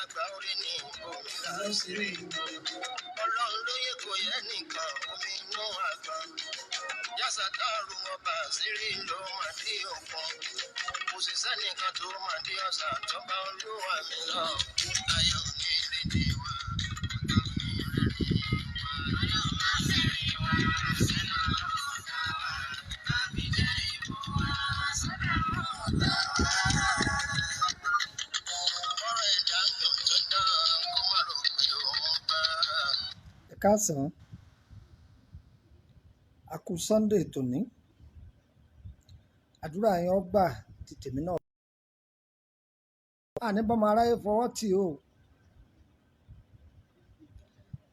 àgbà orí ni omi àṣírí. Ọlọ́run lóye kò yẹ nìkan omi inú àgbọn. Yásàtàrù ọba àṣírí ló máa dé òkun. Kò sì sẹ́nìkan tó máa dé ọ̀sà tọ́ba olúwa mi lọ. Ayọ̀ ní ìrèdè wa. Ẹ káàsán, a kú Sunday tòní, àdúrà yẹn ó gbà ti tèmi náà. Àní bọ́mọ aráyé fọwọ́ tì ó.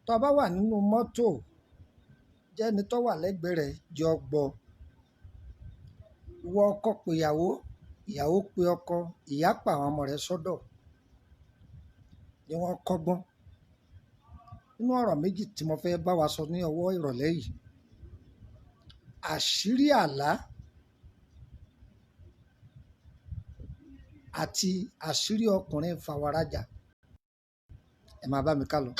Tó bá wà nínú mọ́tò, jẹ́ ẹni tó wà lẹ́gbẹ̀ẹ́ rẹ̀ jẹ́ ọ gbọ́. Ìwọ ọkọ pe ìyàwó, ìyàwó pe ọkọ, ìyá pa àwọn ọmọ rẹ̀ sọ́dọ̀ ni wọ́n kọ́gbọ́n. Nínú ọ̀rọ̀ méjì tí mo fẹ́ bá wa sọ ní ọwọ́ ìrọ̀lẹ́ yìí, àṣírí àlá àti àṣírí ọkùnrin fàwàrajà. Ẹ máa bá mi ká lọ.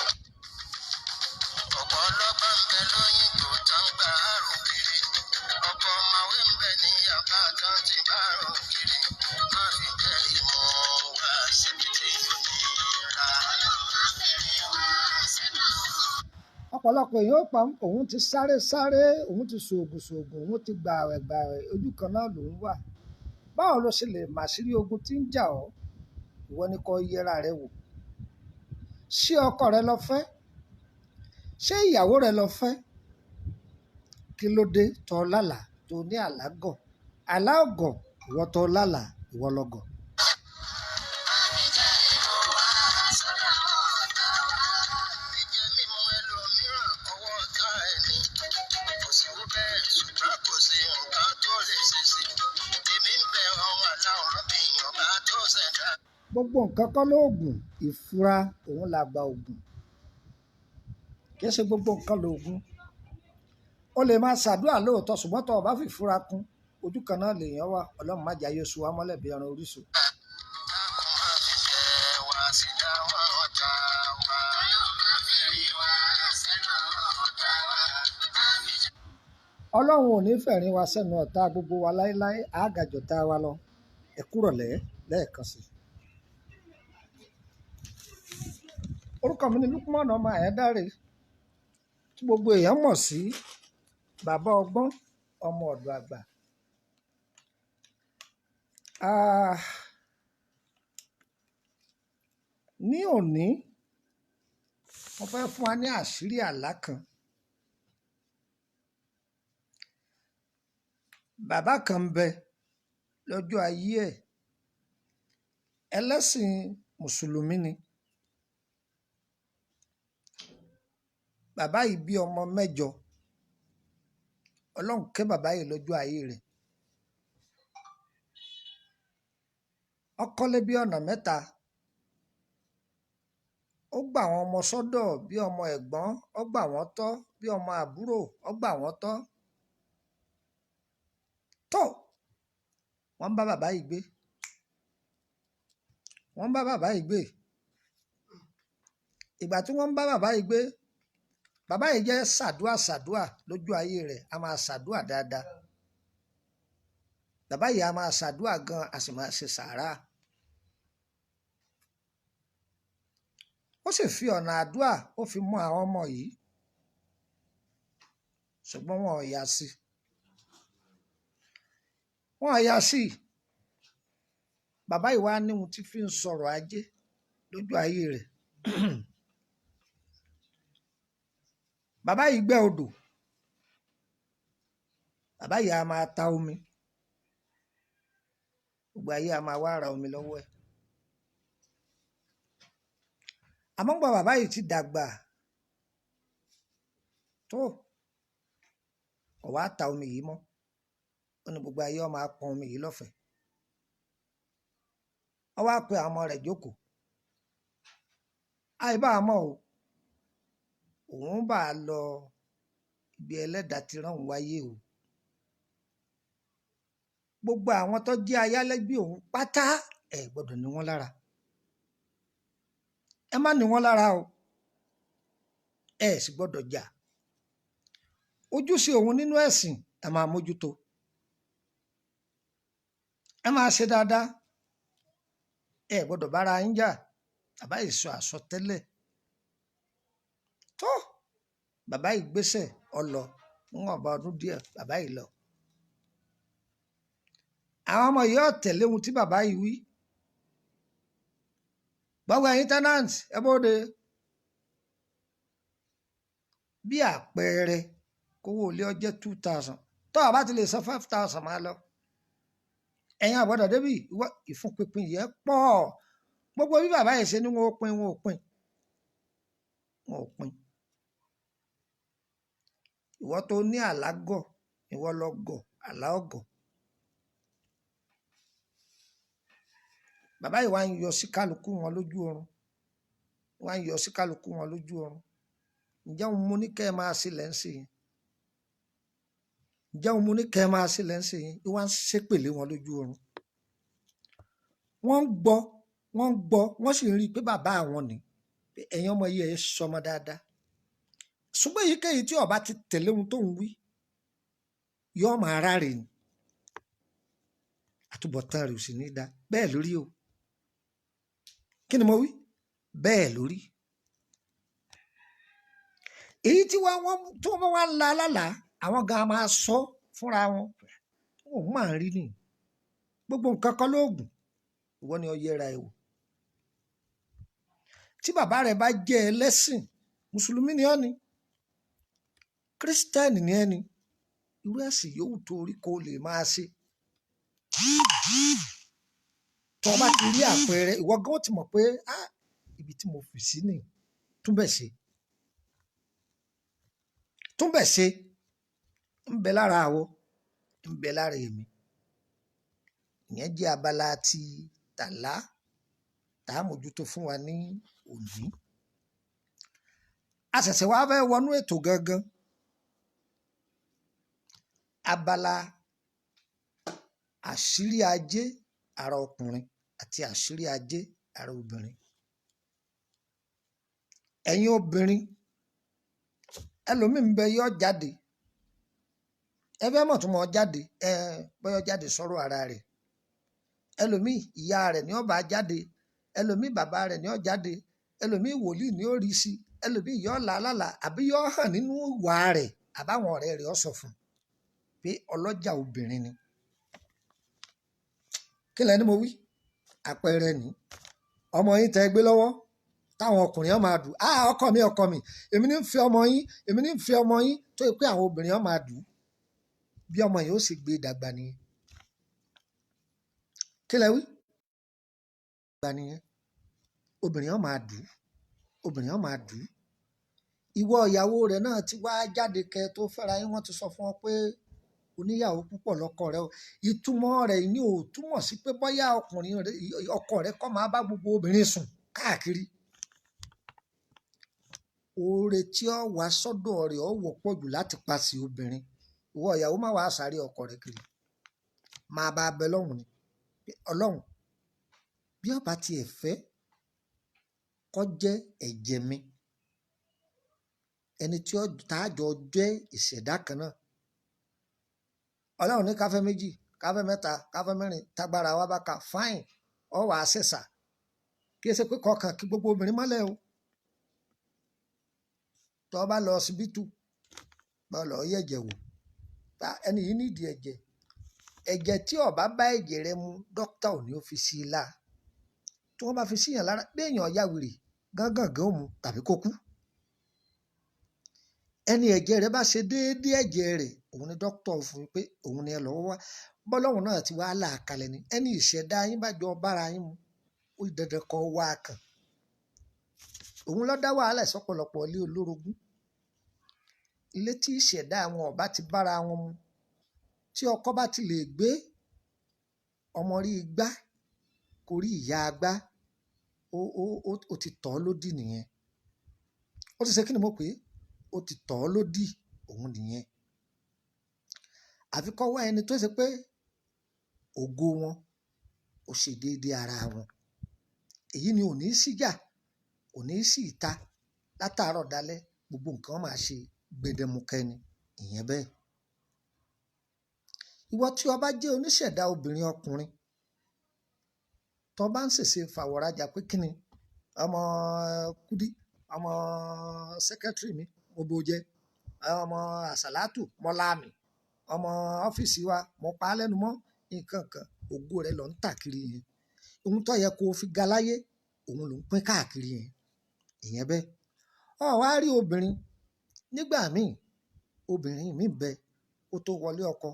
Ọ̀pọ̀ ọlọ́gbọ́n ń bẹ lóyìn tó tán gbà àrùn kiri. Ọ̀pọ̀ ọ̀mọ̀wé ń bẹ ní yàrá tán ti bá àrùn kiri. Má fi jẹ́ ìmọ̀ wá síbi tí ó nira. Ọ̀pọ̀lọpọ̀ èèyàn ó pa òun ti sáré, òun ti ṣògùn, òun ti gbààwẹ̀, ojú kan náà lòún wà. Báwo ló ṣe lè màṣírí ogun tí ń jà ọ́? Ìwọ ni kó yẹra rẹ wò. Ṣé ọkọ rẹ lọ fẹ́? Ṣé ìyàwó rẹ lọ fẹ́? Kí ló dé tó lálàá tó ní àlágọ̀? Àlá ọ̀gọ̀, ìwọ tó lálàá, ìwọ lọ́gọ̀. Jíjẹ mímu ẹlòmíràn ọwọ́ ọ̀tá ẹni. Kò sí owó bẹ́ẹ̀ ṣùgbọ́n kò sí nǹkan tó lè ṣe sí. Èmi ń bẹ ọ̀hún aláwòrán bí ọba tó ṣẹ̀dá. Gbogbo nǹkan kọ́ lóògùn, ìfura òun làgbà ògùn. Kì í ṣe gbogbo nǹkan lóògùn. O lè máa ṣàdúrà lóòótọ́ ṣùgbọ́n tó o bá fi ìfura kún, ojú kan náà lèèyàn wà. Ọlọ́run má jẹ́ ayé oṣù wa mọ́lẹ̀ bí ẹran oríṣun. Ọlọ́run ò ní fẹ̀rín wa sẹ́nu ọ̀tá gbogbo wa láéláé, àgàjọ̀tá wa lọ. Ẹ kúrọ̀lẹ́ lẹ́ẹ̀kan sí. Orúkọ mi ni Lukman ọmọ Ayédáre, tí gbogbo èèyàn mọ̀ sí bàbá ọgbọ́n, ọmọ ọ̀dọ̀ àgbà. Ní òní, mo fẹ́ fún wa ní àṣírí àlá kan. Bàbá kan ń bẹ lọ́jọ́ ayé ẹ̀, ẹlẹ́sìn mùsùlùmí ni. Bàbá yìí bí ọmọ 8. Ọlọ́run kẹ́ bàbá yìí lọ́jọ́ ayé rẹ̀. Ó kọ́lé bí ọ̀nà 3. Ó gbà àwọn ọmọ sọ́dọ̀ bí ọmọ ẹ̀gbọ́n, ó gbà wọ́n tọ́ bí ọmọ àbúrò, ó gbà wọ́n tọ́. Tó, wọ́n bá bàbá yìí gbé. Ìgbà tí wọ́n ń bá bàbá yìí gbé, bàbá yìí jẹ́ ṣàdúà lójú ayé rẹ̀, a máa ṣàdúà dáadáa. Bàbá yìí a máa ṣàdúà gan, a sì máa ṣe sàárà. Ó sì fi ọ̀nà àdúà ó fi mú àwọn ọmọ yìí, ṣùgbọ́n wọn ò yá sí. Bàbá yìí wá ní ohun tí fi ń sọ̀rọ̀ ajé lójú ayé rẹ̀. Bàbá yìí gbẹ́ odò. Bàbá yìí a máa ta omi. Gbogbo ayé a máa wá ra omi lọ́wọ́ ẹ̀. Àmọ́ gbà bàbá yìí ti dàgbà tó, kò wá ta omi yìí mọ́. Ó ní gbogbo ayé ó máa pọn omi yìí lọ́fẹ̀ẹ́. Ó wá pe àwọn ọmọ rẹ̀ jókòó. Àìbá àmọ́ o, òun bá a lọ ibi ẹlẹ́dàá ti rán òun wáyé o. Gbogbo àwọn tó jẹ́ ayálégbé òun pátá ẹ̀ gbọ́dọ̀ ní wọ́n lára. ẹ má ní wọn lára o, ẹ sì gbọ́dọ̀ jà. Ojúṣe òun nínú ẹ̀sìn ẹ máa mójútó, ẹ máa ṣe dáadáa, ẹ gbọ́dọ̀ bára yín jà. Bàbá yìí sọ àsọtẹ́lẹ̀ tó, bàbá yìí gbéṣẹ́ ọlọ níwọ̀n bá ọdún díẹ̀, bàbá yìí lọ. Àwọn ọmọ yìí ò tẹ̀lé ohun tí bàbá yìí wí. Gbogbo ẹ̀yin tenant ẹ bóde. Bí àpẹẹrẹ kówó ilé ó jẹ́ 2,000, tó o bá ti lè san 5,000 máa lọ. Ẹ̀yin àgbọ̀dọ̀ débì ìfúnpinpin yẹn pọ̀. Gbogbo bí bàbá yìí ṣe ní wọn ò pín, wọn ò pín, wọn ò pín. Ìwọ tó ní àlágọ̀, ìwọ lọ gọ̀, àlá ọ̀gọ̀. Bàbá yìí wá ń yọ sí kálukú wọn lójú oorun, wá ń yọ sí kálukú wọn lójú oorun. Ǹjẹ́ òun mú ní kẹ́ ẹ máa ṣe lẹ́ǹsì yẹn? Ǹjẹ́ òun mú ní kẹ́ ẹ máa ṣe lẹ́ǹsì yẹn? Ó wá ń ṣépèlé wọn lójú oorun. Wọ́n ń gbọ́, wọ́n ń gbọ́, wọ́n sì ń rí i pé bàbá àwọn ni, pé ẹ̀yin ọmọ yìí ẹ̀ sọmọ dáadáa. Ṣùgbọ́n èyíkéyìí tí ó bá ti tẹ̀lé ohun tó ń wí, yóò máa ráre ni. Àtúbọ̀tán rẹ̀ ò sì ní dá. Bẹ́ẹ̀ lórí o. Kí ni mo wí? Bẹ́ẹ̀ lórí. Èyí tí wọ́n wá ń la lálàá, àwọn gan máa sọ fúnra wọn. Òun máa ń rí ni. Gbogbo nǹkan kan lóògùn. Ìwọ ni ó yẹra ẹ wò. Tí bàbá rẹ bá jẹ́ ẹlẹ́sìn, mùsùlùmí ni ọ́ ni, kírísítẹ́nì ni ẹni, irú ẹ̀sìn yòówù tó orí kó lè máa ṣe. Tó bá ti rí àpẹẹrẹ, ìwọ gan ó ti mọ̀ pé ibi tí mo fi sí ni, túnbẹ̀ ṣe. Túnbẹ̀ ṣe ń bẹ lára àwọ, ń bẹ lára èmi. Ìyẹn jẹ́ abala ti tàlá tá a mójútó fún wa ní òní. A ṣẹ̀ṣẹ̀ wá fẹ́ wọnú ètò gangan. Abala àṣírí ajé ara ọkùnrin àti àṣírí ajé ara obìnrin. Ẹ̀yin obìnrin, ẹlòmíì ń bẹ yọ jáde. Ẹ fẹ́ mọ̀ tún mọ̀ jáde, bọ́yọ̀ jáde sọ̀rọ̀ ara rẹ̀. Ẹlòmíì ìyá rẹ̀ ni ó bá jáde, ẹlòmíì bàbá rẹ̀ ni ó jáde, ẹlòmíì wòlíì ni ó rí sí, ẹlòmíì yọ làálàá àbí yọ hàn nínú ìwà rẹ̀, àbáwọn ọ̀rẹ́ rẹ̀ ó sọ fún un pé ọlọ́jà obìnrin ni. Kí lẹni mo wí? Àpẹẹrẹ ni ọmọ yín tẹ́ gbé lọ́wọ́ táwọn ọkùnrin ó máa dù. Ọkọ mi, ọkọ mi, èmi ní ń fẹ́ ọmọ yín, èmi ní ń fẹ́ ọmọ yín, tó yẹ pé àwọn obìnrin ó máa dù. Bí ọmọ yìí ó sì gbé dàgbà nìyẹn. Kí lẹ wí? Dàgbà nìyẹn. Obìnrin ó máa dù, obìnrin ó máa dù. Ìwọ ìyàwó rẹ̀ náà ti wá jáde kẹ́ tó fẹ́ra yín, wọ́n ti sọ fún ọ pé oníyàwó púpọ̀ lọ́kọ rẹ o. Ìtumọ̀ rẹ̀ ni ò túmọ̀ sí pé bóyá ọkọ rẹ kọ́ máa bá gbogbo obìnrin sùn káàkiri. Oore tí ó wá sọ́dọ̀ rẹ̀ ó wọ́pọ̀ jù láti pàṣẹ obìnrin. Ìwọ ìyàwó má wàá sáré ọkọ rẹ kiri. Máa bá a bẹ lọ́hùn ni. Ọlọ́run, bí ọba tiẹ̀ fẹ́ kó jẹ́ ẹ̀jẹ̀ mi, ẹni tí ó tààjọ jẹ́ ìṣẹ̀dá kan náà. Ọlọ́run ní káfẹ́ méjì, káfẹ́ mẹ́ta, káfẹ́ mẹ́rin, tágbára wa bá ka fáìn, ọ wà á ṣẹ̀ṣà. Kí ẹ ṣe pé kọkàn kí gbogbo obìnrin mọ́lẹ̀ o. Tó bá lọ ọsibítù, bá lọ yẹ̀jẹ̀ wò, ẹni yìí nídìí ẹ̀jẹ̀. Ẹ̀jẹ̀ tí ó bá bá ẹ̀jẹ̀ rẹ mu, dókítà ò ní ó fi sí i lá. Tí wọ́n bá fi síyàn lára, bí èèyàn ya wèrè, gángan ó mu tàbí kó kú. Ẹni ẹ̀jẹ̀ rẹ bá ṣe déédéé ẹ̀jẹ̀ rẹ̀, òun ni dókítà fún pé òun ni ẹ lọ́wọ́ wá. Bọ́lọ́hun náà ti wá láàkalẹ̀ ni. Ẹni ìṣẹ̀dá yín bá jọ bára yín mu, ó dandan kó wá kàn. Òun ló dá wàhálà sọ́pọ̀lọpọ̀ ilé olórogún. Ilé tí ìṣẹ̀dá àwọn ọba ti bára wọn mu, tí ọkọ bá ti lè gbé ọmọ rí igbá kò rí ìyá agbá, ó ti tọ́ lódì nìyẹn. Ó ti ṣe kí ni mo pè é? Ó ti tọ́ lódì, òun nìyẹn. Àfi kó wá ẹni tó ṣe pé ògo wọn ó ṣe déédéé ara wọn. Èyí ni ò ní síjà kò ní sí ìta látàárọ̀ dalẹ́ gbogbo nǹkan máa ṣe gbẹdẹmukẹ ni ìyẹn bẹ́ẹ̀. Ìwọ tí o bá jẹ́ oníṣẹ̀dá obìnrin ọkùnrin tó bá ń ṣèṣe fàwọ̀rajà pé kíni ọmọ Kúdí ọmọ sẹ́kẹ́tìrì mi mo bó jẹ́ ọmọ àsàlátù mọ́láàmì ọmọ ọ́fíìsì wa mo pa á lẹ́nu mọ́ nǹkan kan ògo rẹ̀ lọ ń tà kiri yẹn ohun tó yẹ kó o fi ga láyé òun ló ń pín káàkiri yẹn ìyẹn bẹ́ẹ̀. Ọ wá rí obìnrin nígbà míì obìnrin mi bẹ ó tó wọlé ọkọ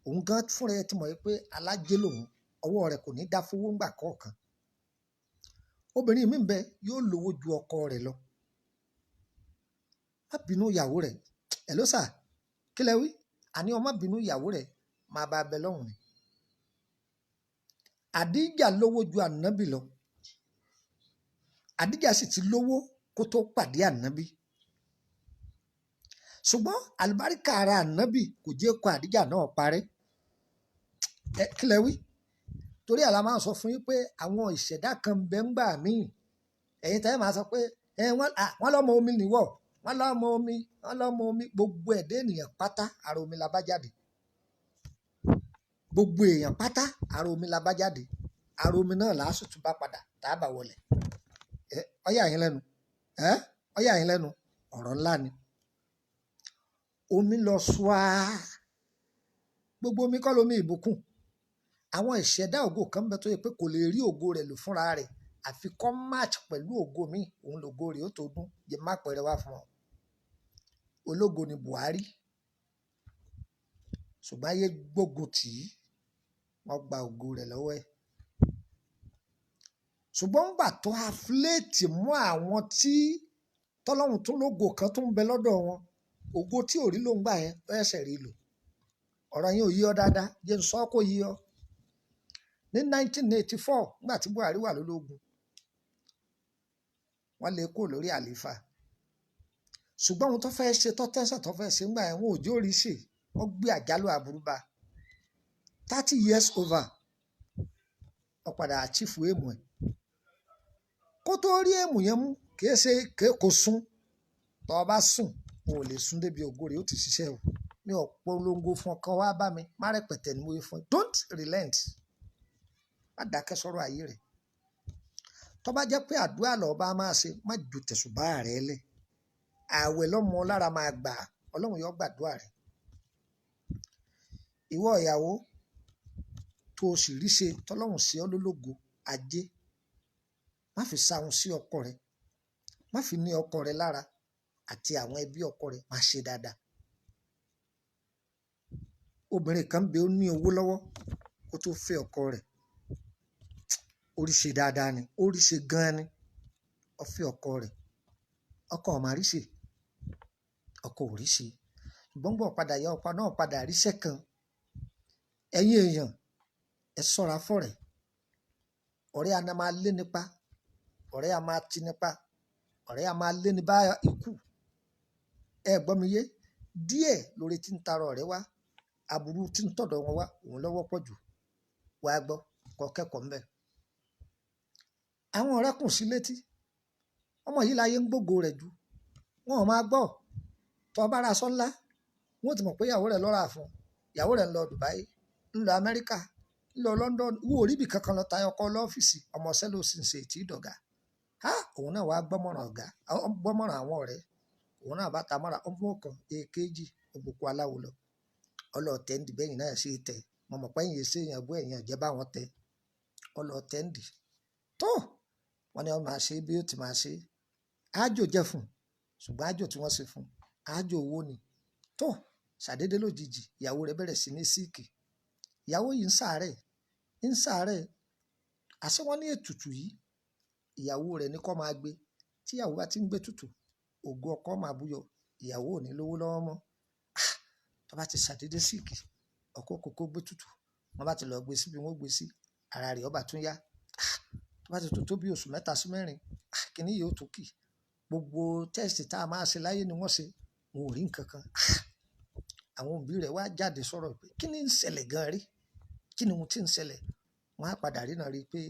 òun gan fúnra ẹ ti mọ̀ pé alájẹ lòun ọwọ́ rẹ̀ kò ní dá fowó ńgbà kọ̀ọ̀kan. Obìnrin mi bẹ yóò lówó ju ọkọ rẹ̀ lọ. Má bínú ìyàwó rẹ̀ ẹ ló sà kí lẹ wí àní ọmọ bínú ìyàwó rẹ̀ máa bá a bẹ lọ́hùn ni. Àdíjà lówó ju ànábì lọ. Àdíjà sì ti lówó kó tó pàdé ànábì. Ṣùgbọ́n àlùbáríkà ara ànábì kò jẹ́ kó Àdíjà náà parẹ́. Kí lẹ wí? Torí àlá máa ń sọ fún yín pé àwọn ìṣẹ̀dá kan bẹ ń gbà míì. Ẹ̀yin tẹ́ máa sọ pé wọ́n lọ́mọ omi nìwọ̀ wọ́n lọ́mọ omi gbogbo ẹ̀dá ènìyàn pátá ara omi la bá jáde. Gbogbo èèyàn pátá ara omi la bá jáde. Ara omi náà làásù tún bá padà tá a bá wọlé. Ó yà yín lẹ́nu ó yà yín lẹ́nu ọ̀rọ̀ ńlá ni. Omi lọ ṣùá gbogbo omi kọ́ lomi ìbùkún. Àwọn ìṣẹ̀dá ògo kan bẹ tó yẹ pé kò lè rí ògo rẹ̀ lò fúnra rẹ̀ àfi kọ́ match pẹ̀lú ògo mi òun lògo rẹ̀ ó tó dún yẹ má pẹ̀rẹ̀ wá fún ọ. Ológo ni Buhari ṣùgbọ́n ayé gbógun tì í wọ́n gba ògo rẹ̀ lọ́wọ́ ẹ̀. Ṣùgbọ́n ńgbà tó afléètì mú àwọn tí tọ́lọ́run tún lógo kan tó ń bẹ lọ́dọ̀ wọn ògo tí ò rí ló ń gbà yẹn ẹsẹ̀ rí lò. Ọ̀rọ̀ yẹn ò yí ọ dáadáa jẹ́ n sọ kó yí ọ. Ní 1984 nígbà tí Buhari wà lólógun wọ́n lè kó lórí àlééfà ṣùgbọ́n ohun tó fẹ́ ṣe tó tẹ́sán tó fẹ́ ṣe ńgbà yẹn wọn ò jó rí ṣe wọ́n gbé àjálù aburú bá 30 years over wọ́n padà àchífù èèmù ẹ̀ kó tó rí èèmù yẹn mú kìí ṣe kò sún tó o bá sùn o ò lè sún débi ògo rẹ̀ ó ti ṣiṣẹ́ o mi ò polongo fún ọkọ wá bá mi má rẹpẹtẹ ni mo yẹ fún ẹ don't relent má dákẹ́ sọ̀rọ̀ ayé rẹ̀ tó bá jẹ́ pé àdúrà lọ́ọ́ bá máa ṣe má ju tẹ̀sùbá rẹ̀ lẹ̀ ààwẹ̀ lọ́mọ lára máa gbà ọlọ́run yóò gbàdúrà rẹ̀. Ìwọ ìyàwó tó o sì rí ṣe tọ́lọ́run sí ọ lólógo ajé má fi sáhun sí ọkọ rẹ̀ má fi ní ọkọ rẹ̀ lára àti àwọn ẹbí ọkọ rẹ̀ má ṣe dáadáa. Obìnrin kan bẹ ó ní owó lọ́wọ́ kó tó fẹ́ ọkọ rẹ̀ orí ṣe dáadáa ni orí ṣe gan-an ni ó fẹ́ ọkọ rẹ̀ ọkọ ọ̀ máa rí ṣe ọkọ ò rí ṣe ṣùgbọ́n gbọ́ padà yá ọkọ náà padà ríṣẹ́ kan. Ẹ̀yin èèyàn ẹ ṣọ́ra fọ́rẹ̀ ọ̀rẹ́ a máa lé nípa ọ̀rẹ́ a máa ti nípa ọ̀rẹ́ a máa lé ní bá ikú. Ẹ gbọ́ mi yé díẹ̀ lórí tí ń tara ọ̀rẹ́ wá aburú tí ń tọ̀dọ̀ wọn wá òun lọ́wọ́ pọ̀ jù wá gbọ́ kọ́ kẹ́kọ̀ọ́ ńbẹ̀. Àwọn ọ̀rẹ́ kùn sí létí ọmọ yìí láyé ń gbógo rẹ̀ jù wọn ò máa gbọ́ tó bá ra aṣọ ńlá wọn ò ti mọ̀ pé ìyàwó rẹ̀ lọ́ra fún ìyàwó rẹ̀ ń lọ Dubai ń lọ Amẹ́ríkà ń lọ London wo oríbì kankan lọ tayọ ọkọ lọ́fíìsì ọmọ sẹ́lẹ̀ òsì ń ṣe ètí ìdọ̀gà òun náà wàá gbọ́mọ̀ràn àwọn ọ̀rẹ́ òun náà bá ta mọ́ra ọmọ kan èkejì ògbókù aláwo lọ ọlọ́ọ̀tẹ́ ń dì bẹ́yìn náà ṣe tẹ̀ mọ̀mọ́ pẹ́yìn èsè èèyàn bó èèyàn jẹ́ bá wọn tẹ ọlọ́ọ̀tẹ́ ń dì tó wọn ni wọn máa ṣe bí ó ti máa ṣe ájò jẹ́ fún ṣùgbọ́n ájò tí wọ́n ṣe fún ájò owó ni tó ṣàdédé lójijì ìyàwó rẹ̀ bẹ̀rẹ̀ sí ní síìkì ìyàwó yìí ń ṣàárẹ̀ àṣẹ wọn ní ètùtù yìí ìyàwó rẹ̀ ní kó máa gbé tí ìyàwó bá ti ń gbé tutù ògo ọkọ máa búyọ ìyàwó ò ní lówó lọ́wọ́ mọ́ tó bá ti ṣàdédé síìkì ọkọ kókó gbé tutù wọn bá ti lọ gbé síbi wọn gbé sí ara rẹ̀ ọba tún yá tó bá ti tó bí oṣù 3 sí 4 kìíní yìí ó tún kì gbogbo tẹ́sítì tá a máa ṣe láyé ni wọ́n ṣe wọn ò rí nǹkan kan àwọn òbí rẹ̀ wá jáde sọ̀rọ̀ pé kí ni ń ṣẹlẹ̀ gan rí kí ni ohun tí ń ṣẹlẹ̀ wọ́n á padà rí náà rí pé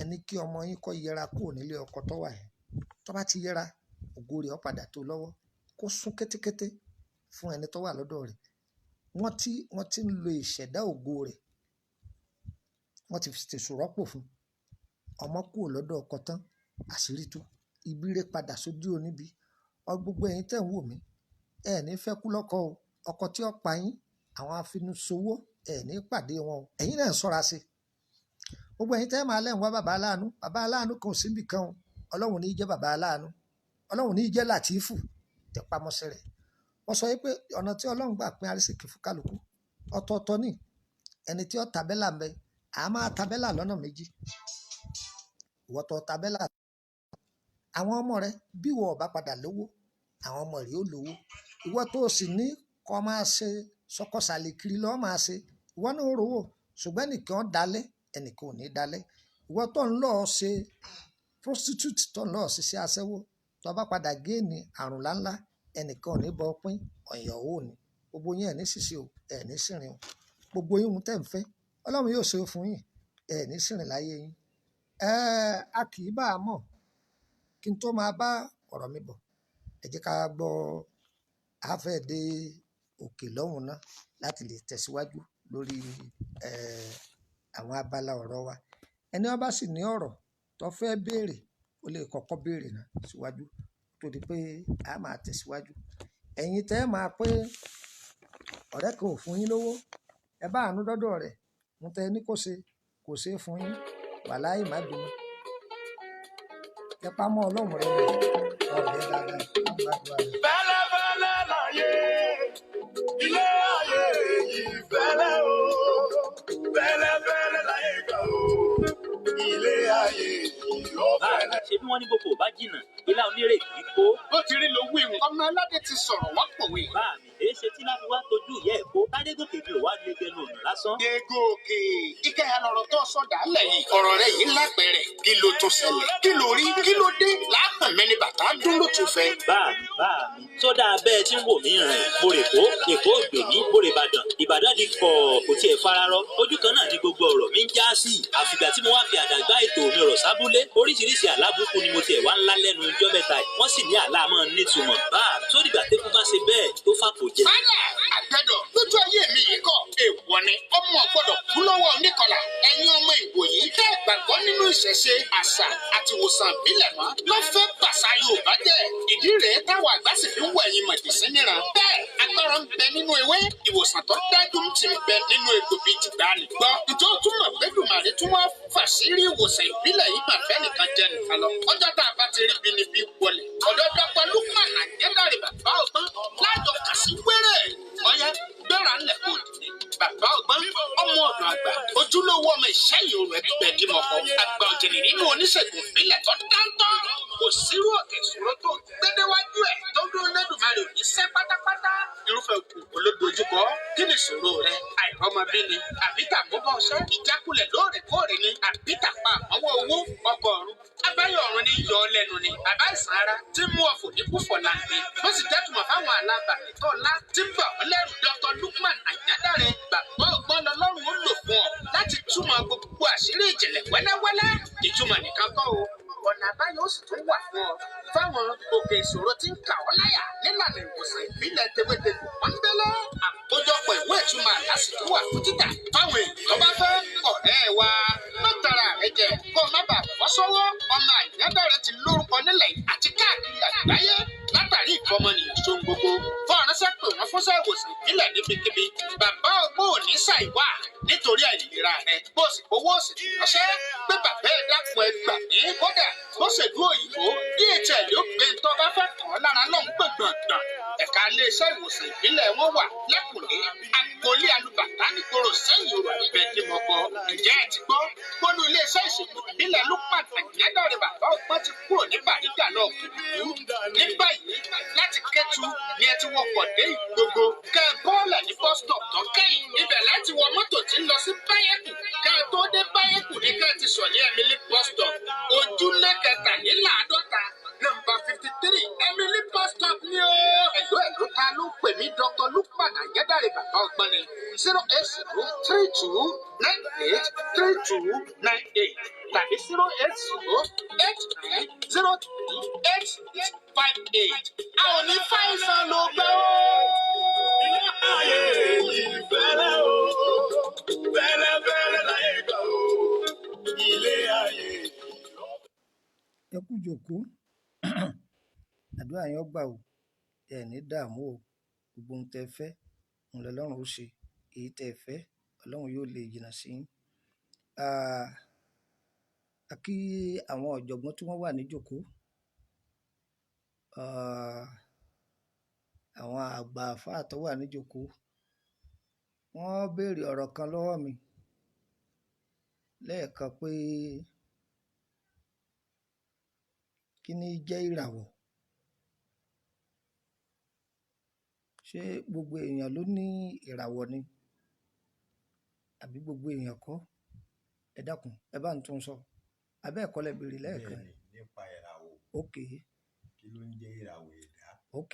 ẹni kí ọmọ yín kó yẹra kúrò nílé ọkọ tó wà yẹn tó bá ti yẹra ògo rẹ̀ ó padà tó lọ́wọ́ kó sún kétékété fún ẹni tó wà lọ́dọ̀ rẹ̀ wọ́n ti ń lo ìṣẹ̀dá ògo rẹ̀ wọ́n ti fi tèṣù rọ́pò fún ọmọ kúrò lọ́dọ̀ ọkọ tán àṣírí tú ìbíre padà sójú oníbi gbogbo ẹ̀yin tẹ́ ń wò mí ẹ ní fẹ́ kú lọ́kọ o ọkọ tí ó pa yín àwọn afinusowó ẹ ní pàdé wọn o ẹ̀yin náà ṣọ́ra sí gbogbo ẹ̀yin tẹ́ máa lẹ́hìn wá bàbá aláàánú kan síbì kan o ọlọ́run ní í jẹ́ bàbá aláàánú ọlọ́run ní í jẹ́ làtífù tẹpamọ́sẹ̀ rẹ̀ wọ́n sọ pé ọ̀nà tí ọlọ́run gbà pín arísìkí fún kálukú ọ̀tọ̀ọ̀tọ̀ ni ẹni tí ó tabẹ́là ń bẹ a máa tabẹ́là lọ́nà méjì ìwọ́tọ̀ tabẹ́là àwọn ọmọ rẹ bí wọ́n bá padà lówó àwọn ọmọ rẹ ó lówó ìwọ tó o sì ní kọ́ máa ṣe sọkọsàlẹ̀ kiri lọ́ọ́ máa ṣe ìwọ náà ó rówó ṣùgbọ́n ẹnìkan dalẹ̀ ẹnìkan ò ní dalẹ̀ ìwọ tó ń lọ ṣe prostitute tó ń lọ ṣiṣẹ́ aṣẹ́wó tó bá padà géènì àrùn láńlá ẹnìkan ò ní bọ pín ọ̀yàn ò ní gbogbo yín ẹ̀ ní ṣìṣe o ẹ̀ ní sìnrìn o gbogbo yín ohun tẹ́ ń fẹ́ ọlọ́run yóò ṣe fún yín ẹ̀ ní sìnrìn láyé yín a kì í bá a mọ̀ kí n tó máa bá ọ̀rọ̀ mi bọ̀ ẹ jẹ́ ká gbọ́ àfẹ́ dé òkè lọ́hùn náà láti lè tẹ̀síwájú lórí àwọn abala ọ̀rọ̀ wa ẹni wọ́n bá sì ní ọ̀rọ̀ tó fẹ́ béèrè ó lè kọ́kọ́ béèrè náà síwájú tó di pé a máa tẹ̀síwájú ẹ̀yin tẹ́ máa pé ọ̀rẹ́ kan ò fún yín lówó ẹ bá àánú dọ́dọ̀ rẹ̀ mo tẹ́ ní kò ṣe é fún yín wàláhì má bínú ẹ pamọ́ ọlọ́run rẹ lẹ̀ ọ̀rẹ́ dáadáa gbàdúrà rẹ̀. Fẹ́lẹ́fẹ́lẹ́ láyé ilé ayé yìí fẹ́lẹ́ o fẹ́lẹ́fẹ́lẹ́ láyé gbà o ilé ayé yìí ó fẹ́lẹ́. ṣé bí wọ́n ní gbogbo bá jìnnà ilá onírè kì í kó. ó ti rí lówó ìwọ̀n ọmọ aládé ti sọ̀rọ̀ wá pòwe. bá mi èé ṣe tí láti wá tójú ìyá ẹ̀ kó tádégòkè mi ò wá lé gẹnu ọ̀nà lásán. Dégòkè ike àlọ́rọ̀ tó sọ̀dà lẹ̀ yìí ọ̀rọ̀ rẹ̀ yìí lápẹ̀rẹ̀ kí ló tó ṣẹlẹ̀ kí ló rí kí ló dé láàpẹ̀ mẹ́ni bàtà dún ló tún fẹ́. bá mi sódà abẹ́ tí ń wò mí rìn bòrè kó èkó ògbè ní bòrè ìbàdàn di pọ̀ kò tiẹ̀ fararọ ojú kan náà ní gbogbo ọ̀rọ̀ mi ń já sí àfìgbà tí mo wá fi àdàgbà ètò mi rọ̀ sábúlé oríṣiríṣi àlábùkù ni mo tiẹ̀ wá ńlá lẹ́nu ọjọ́ mẹ́ta wọ́n sì ní àlá máa ń nítumọ̀ bá sódìgbà tẹ́kùn bá ṣe bẹ́ẹ̀ tó fàpò jẹ. bálẹ̀ àgbẹ̀dọ̀ lójú ayé mi yìí kọ́ èèwọ̀ ni ọmọ gbọ́dọ̀ kú lọ́wọ́ oníkọlà ẹ̀yin ọmọ ìwò yìí tẹ́ gbàgbọ́ nínú ìṣẹ̀ṣe àṣà àti ìwòsàn ìbílẹ̀ mọ́ ló fẹ́ pàṣà Yorùbá jẹ́ ìdí rèé táwọn àgbà sì fi ń wọ ẹ̀yìn mọ̀jẹ̀sí níran bẹ́ẹ̀ agbára ń bẹ nínú ewé ìwòsàn tó dájú ń ti bẹ nínú egbò bíi tìgbàanì gbọ́ ìjọ túmọ̀ pé dùmàrè tún wá fàṣírí ìwòsàn ìbílẹ̀ yìí máa fẹ́ nìkan jẹ nìkan lọ ọjọ́ tá a bá ti rí binibi wọlé ọ̀dọ́ dọ́pọ̀ Lukman àjẹ́dàrí bàbá ọgbọ́n lájọ kàṣí wẹ́rẹ́ ọ̀yá gbéra ńlẹ̀ kò dìde bàbá ọgbọ́n ọmọ ọ̀dọ̀ àgbà ojúlówó ọmọ ìṣẹ́yìn rẹ̀ bíbẹ̀ dí mọ̀kọ́ àgbà òjìní nínú oníṣègùn ìbílẹ̀ tó dáńtọ́ kò sírú òkè ìṣòro tó gbédéwájú ẹ̀ tó dúró lẹ́dùnmáre òní sẹ́ pátápátá irúfẹ́ òkú olódojúkọ kí ni ìṣòro rẹ àìrọ́mọbí ni àbí tàbúbọ̀ ọṣẹ́ ìjákulẹ̀ lóòrèkóòrè ni àbí tàpá àmọ́wọ́ owó ọkọ̀ ọ̀run abáyọ̀ ọ̀run ni yọ ọ́ lẹ́nu ni bàbá ìsàn ara tí mú ọ̀fọ̀ ní kúfọ̀ láǹdẹ̀ ó sì jẹ́ tùmọ̀ fáwọn alábàárẹ̀ tó ńlá tí ń bọ̀ ọ́ lẹ́rù Dr. Lukman àjádàrẹ bàbá ọgbọ́n lọ́lọ́run ó lò fún ọ láti túmọ̀ gbogbo àṣírí ìjìnlẹ̀ wẹ́lẹ́wẹ́lẹ́ ìtumọ̀ nìkan kọ́ o ọ̀nà àbáyọ ó sì tún wà fún ọ fáwọn òkè ìṣòro tí ń kà ọ́ láyà nílànà ìwòsàn ìbílẹ̀ tewétegbò pọ́nbélé àkójọpọ̀ ìwé ìtumọ̀ àlásìkò wà fún títà fáwọn èèyàn tó bá fẹ́ ọ̀rẹ́ wa mọ́tara rẹ jẹ kó má bàa bọ́ sọ́wọ́ ọmọ àyàndàrẹ ti lórúkọ nílẹ̀ àti káàkiri àgbáyé látàrí ìkọmọnìyàn ṣohun gbogbo fọ́ọ̀ránṣẹ́ pé wọ́n fúnṣẹ́ ìwòsàn ìbílẹ̀ níbikíbi bàbá ọgbọ́n ò ní ṣàìwá nítorí àìlera rẹ bó sì owó sì ránṣẹ́ pé bàbá ẹ̀ dákun ẹ gbà ní kódà bó ṣèlú òyìnbó DHL ló gbé tó bá fẹ́ kàn án lára lọ́hùn gbọ̀ngbọ̀ngbọ̀n ẹ̀ka iléeṣẹ́ ìwòsàn ìbílẹ̀ wọn wà lẹ́kùnlé agboolé alùbàtà nìgboro sẹ́yìn òrò àgbẹ̀ tí mo kọ ǹjẹ́ ẹ ti gbọ́ gbónú iléeṣẹ́ ìṣègùn ìbílẹ̀ Lukman àjẹ́dọ̀rẹ̀ bàbá ọgbọ́n ti kúrò ní Bàrígà náà kìlú ní báyìí láti Kétu ni ẹ ti wọkọ̀ dé Ìgbogbo kẹ bọ́ọ̀lù ní bus stop tó kẹ́yìn ibẹ̀ láti wọ mọ́tò tí ń lọ sí Báyẹ̀kù kẹ tó dé Báyẹ̀kù ní kẹ ti sọ̀ ní Emily bus stop ojúlé kẹtàléláàádọ́ta nọ́mbà 53 Emily bus stop ni ó. ẹ̀lú ta ló ń pè mí Dr. Lukman àjẹ́dàrẹ̀ bàbá ọgbọ́n ni 08032983298 tàbí 08089038858. A ò ní fàìsàn ló gbẹ́ o. Ilé ayé yìí fẹ́lẹ́ o, fẹ́lẹ́fẹ́lẹ́ láyé gbà o. Ilé ayé. ẹ kú jókòó àdúrà yẹn ó gbà o ẹ ní dààmú o gbogbo ohun tẹ́ fẹ́ òun lọ́lọ́run ó ṣe èyí tẹ́ fẹ́ Ọlọ́run yóò lè jìnnà sí yín. A kí àwọn ọ̀jọ̀gbọ́n tí wọ́n wà níjókòó, àwọn àgbà àfáà tó wà níjókòó. Wọ́n béèrè ọ̀rọ̀ kan lọ́wọ́ mi lẹ́ẹ̀kan pé kí ni jẹ́ ìràwọ̀? Ṣé gbogbo èèyàn ló ní ìràwọ̀ ni àbí gbogbo èèyàn kọ́? Ẹ dákun ẹ bá ń tún sọ abẹ́ ẹ̀kọ́ lẹ béèrè lẹ́ẹ̀kan. Bẹ́ẹ̀ni, nípa ìràwọ̀. Ok. Kí ló ń jẹ́ ìràwọ̀ ẹ̀dá? Ok.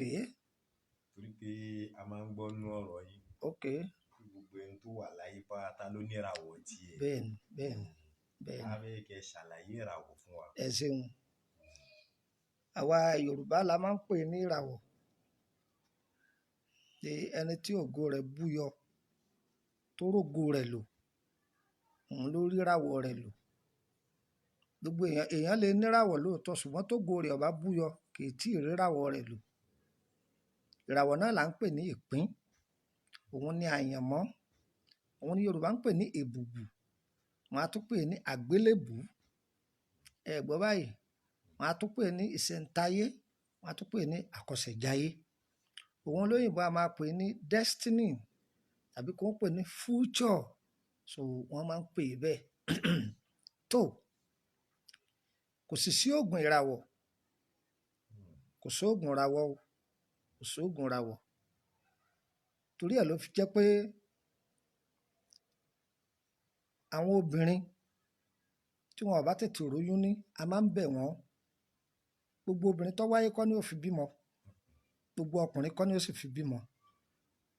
Torí pé a máa ń gbọ́ nú ọ̀rọ̀ yìí. Ok. Gbogbo ẹni tó wà láyé pátá ló ní ìràwọ̀ tiẹ̀. Bẹ́ẹ̀ni bẹ́ẹ̀ni bẹ́ẹ̀ni. A fẹ́ kẹ́ ṣàlàyé ìràwọ̀ fún wa. Ẹ ṣeun. Àwa Yorùbá la máa ń pè ní ìràwọ̀. Ẹni tí ògo rẹ̀ búyọ tó rógo rẹ̀ lò, òun ló rí ìràwọ̀ rẹ̀ lò. Gbogbo èèyàn lè níràwọ̀ lóòótọ́ ṣùgbọ́n tógo rẹ̀ ò bá búyọ kì í tí ì rí ìràwọ̀ rẹ̀ lò. Ìràwọ̀ náà là ń pè ní ìpín, òun ni àyànmọ́, òun ni Yorùbá ń pè ní èbùbù, wọ́n á tún pè ní àgbélébùú. Ẹ gbọ́ báyìí, wọ́n á tún pè ní ìṣẹ̀ǹtáyé, wọ́n á tún pè ní àkọsẹ̀jáyé. Òun lóyìnbó a máa pè ní destiny tàbí kó ń pè ní future, so wọ́n máa ń pè bẹ́ẹ̀. Tó kò sì sí oògùn ìràwọ̀, kò sóògùn ìràwọ̀ o, kò sóògùn ìràwọ̀. Torí ẹ̀ ló fi jẹ́ pé àwọn obìnrin tí wọn ò bá tètè róyún ní, a máa ń bẹ̀ wọ́n. Gbogbo obìnrin tó wáyé kọ́ ni ó fi bímọ, gbogbo ọkùnrin kọ́ ni ó sì fi bímọ,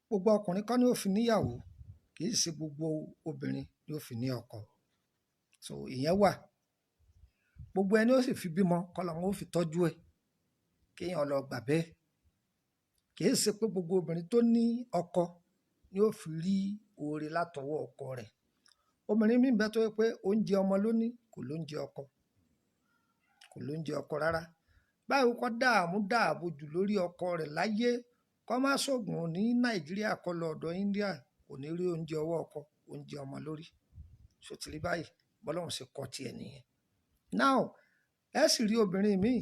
gbogbo ọkùnrin kọ́ ni ó fi níyàwó, kì í ṣe gbogbo obìnrin ni ó fi ní ọkọ. So ìyẹn wà. Gbogbo ẹni ó sì fi bímọ kọ́ làwọn ó fi tọ́jú ẹ̀, kéèyàn lọ gbà bẹ́ẹ̀. Kì í ṣe pé gbogbo obìnrin tó ní ọkọ ni ó fi rí oore látọwọ́ ọkọ rẹ̀. Obìnrin míì bẹ tó yẹ pé oúnjẹ ọmọ ló ní, kò lóúnjẹ ọkọ, kò lóúnjẹ ọkọ rárá. Báwo kọ́ dààbò jù lórí ọkọ rẹ̀ láyé, kọ́ má ṣògùn ní Nàìjíríà kọ́ lọ ọ̀dọ̀ India, kò ní rí oúnjẹ ọwọ́ ọkọ, oúnjẹ ọmọ lórí. Ṣòtìrí báyìí bọ́lọ́run ṣe kọ́ tiẹ̀ nìyẹn. Now ẹ sì rí obìnrin míì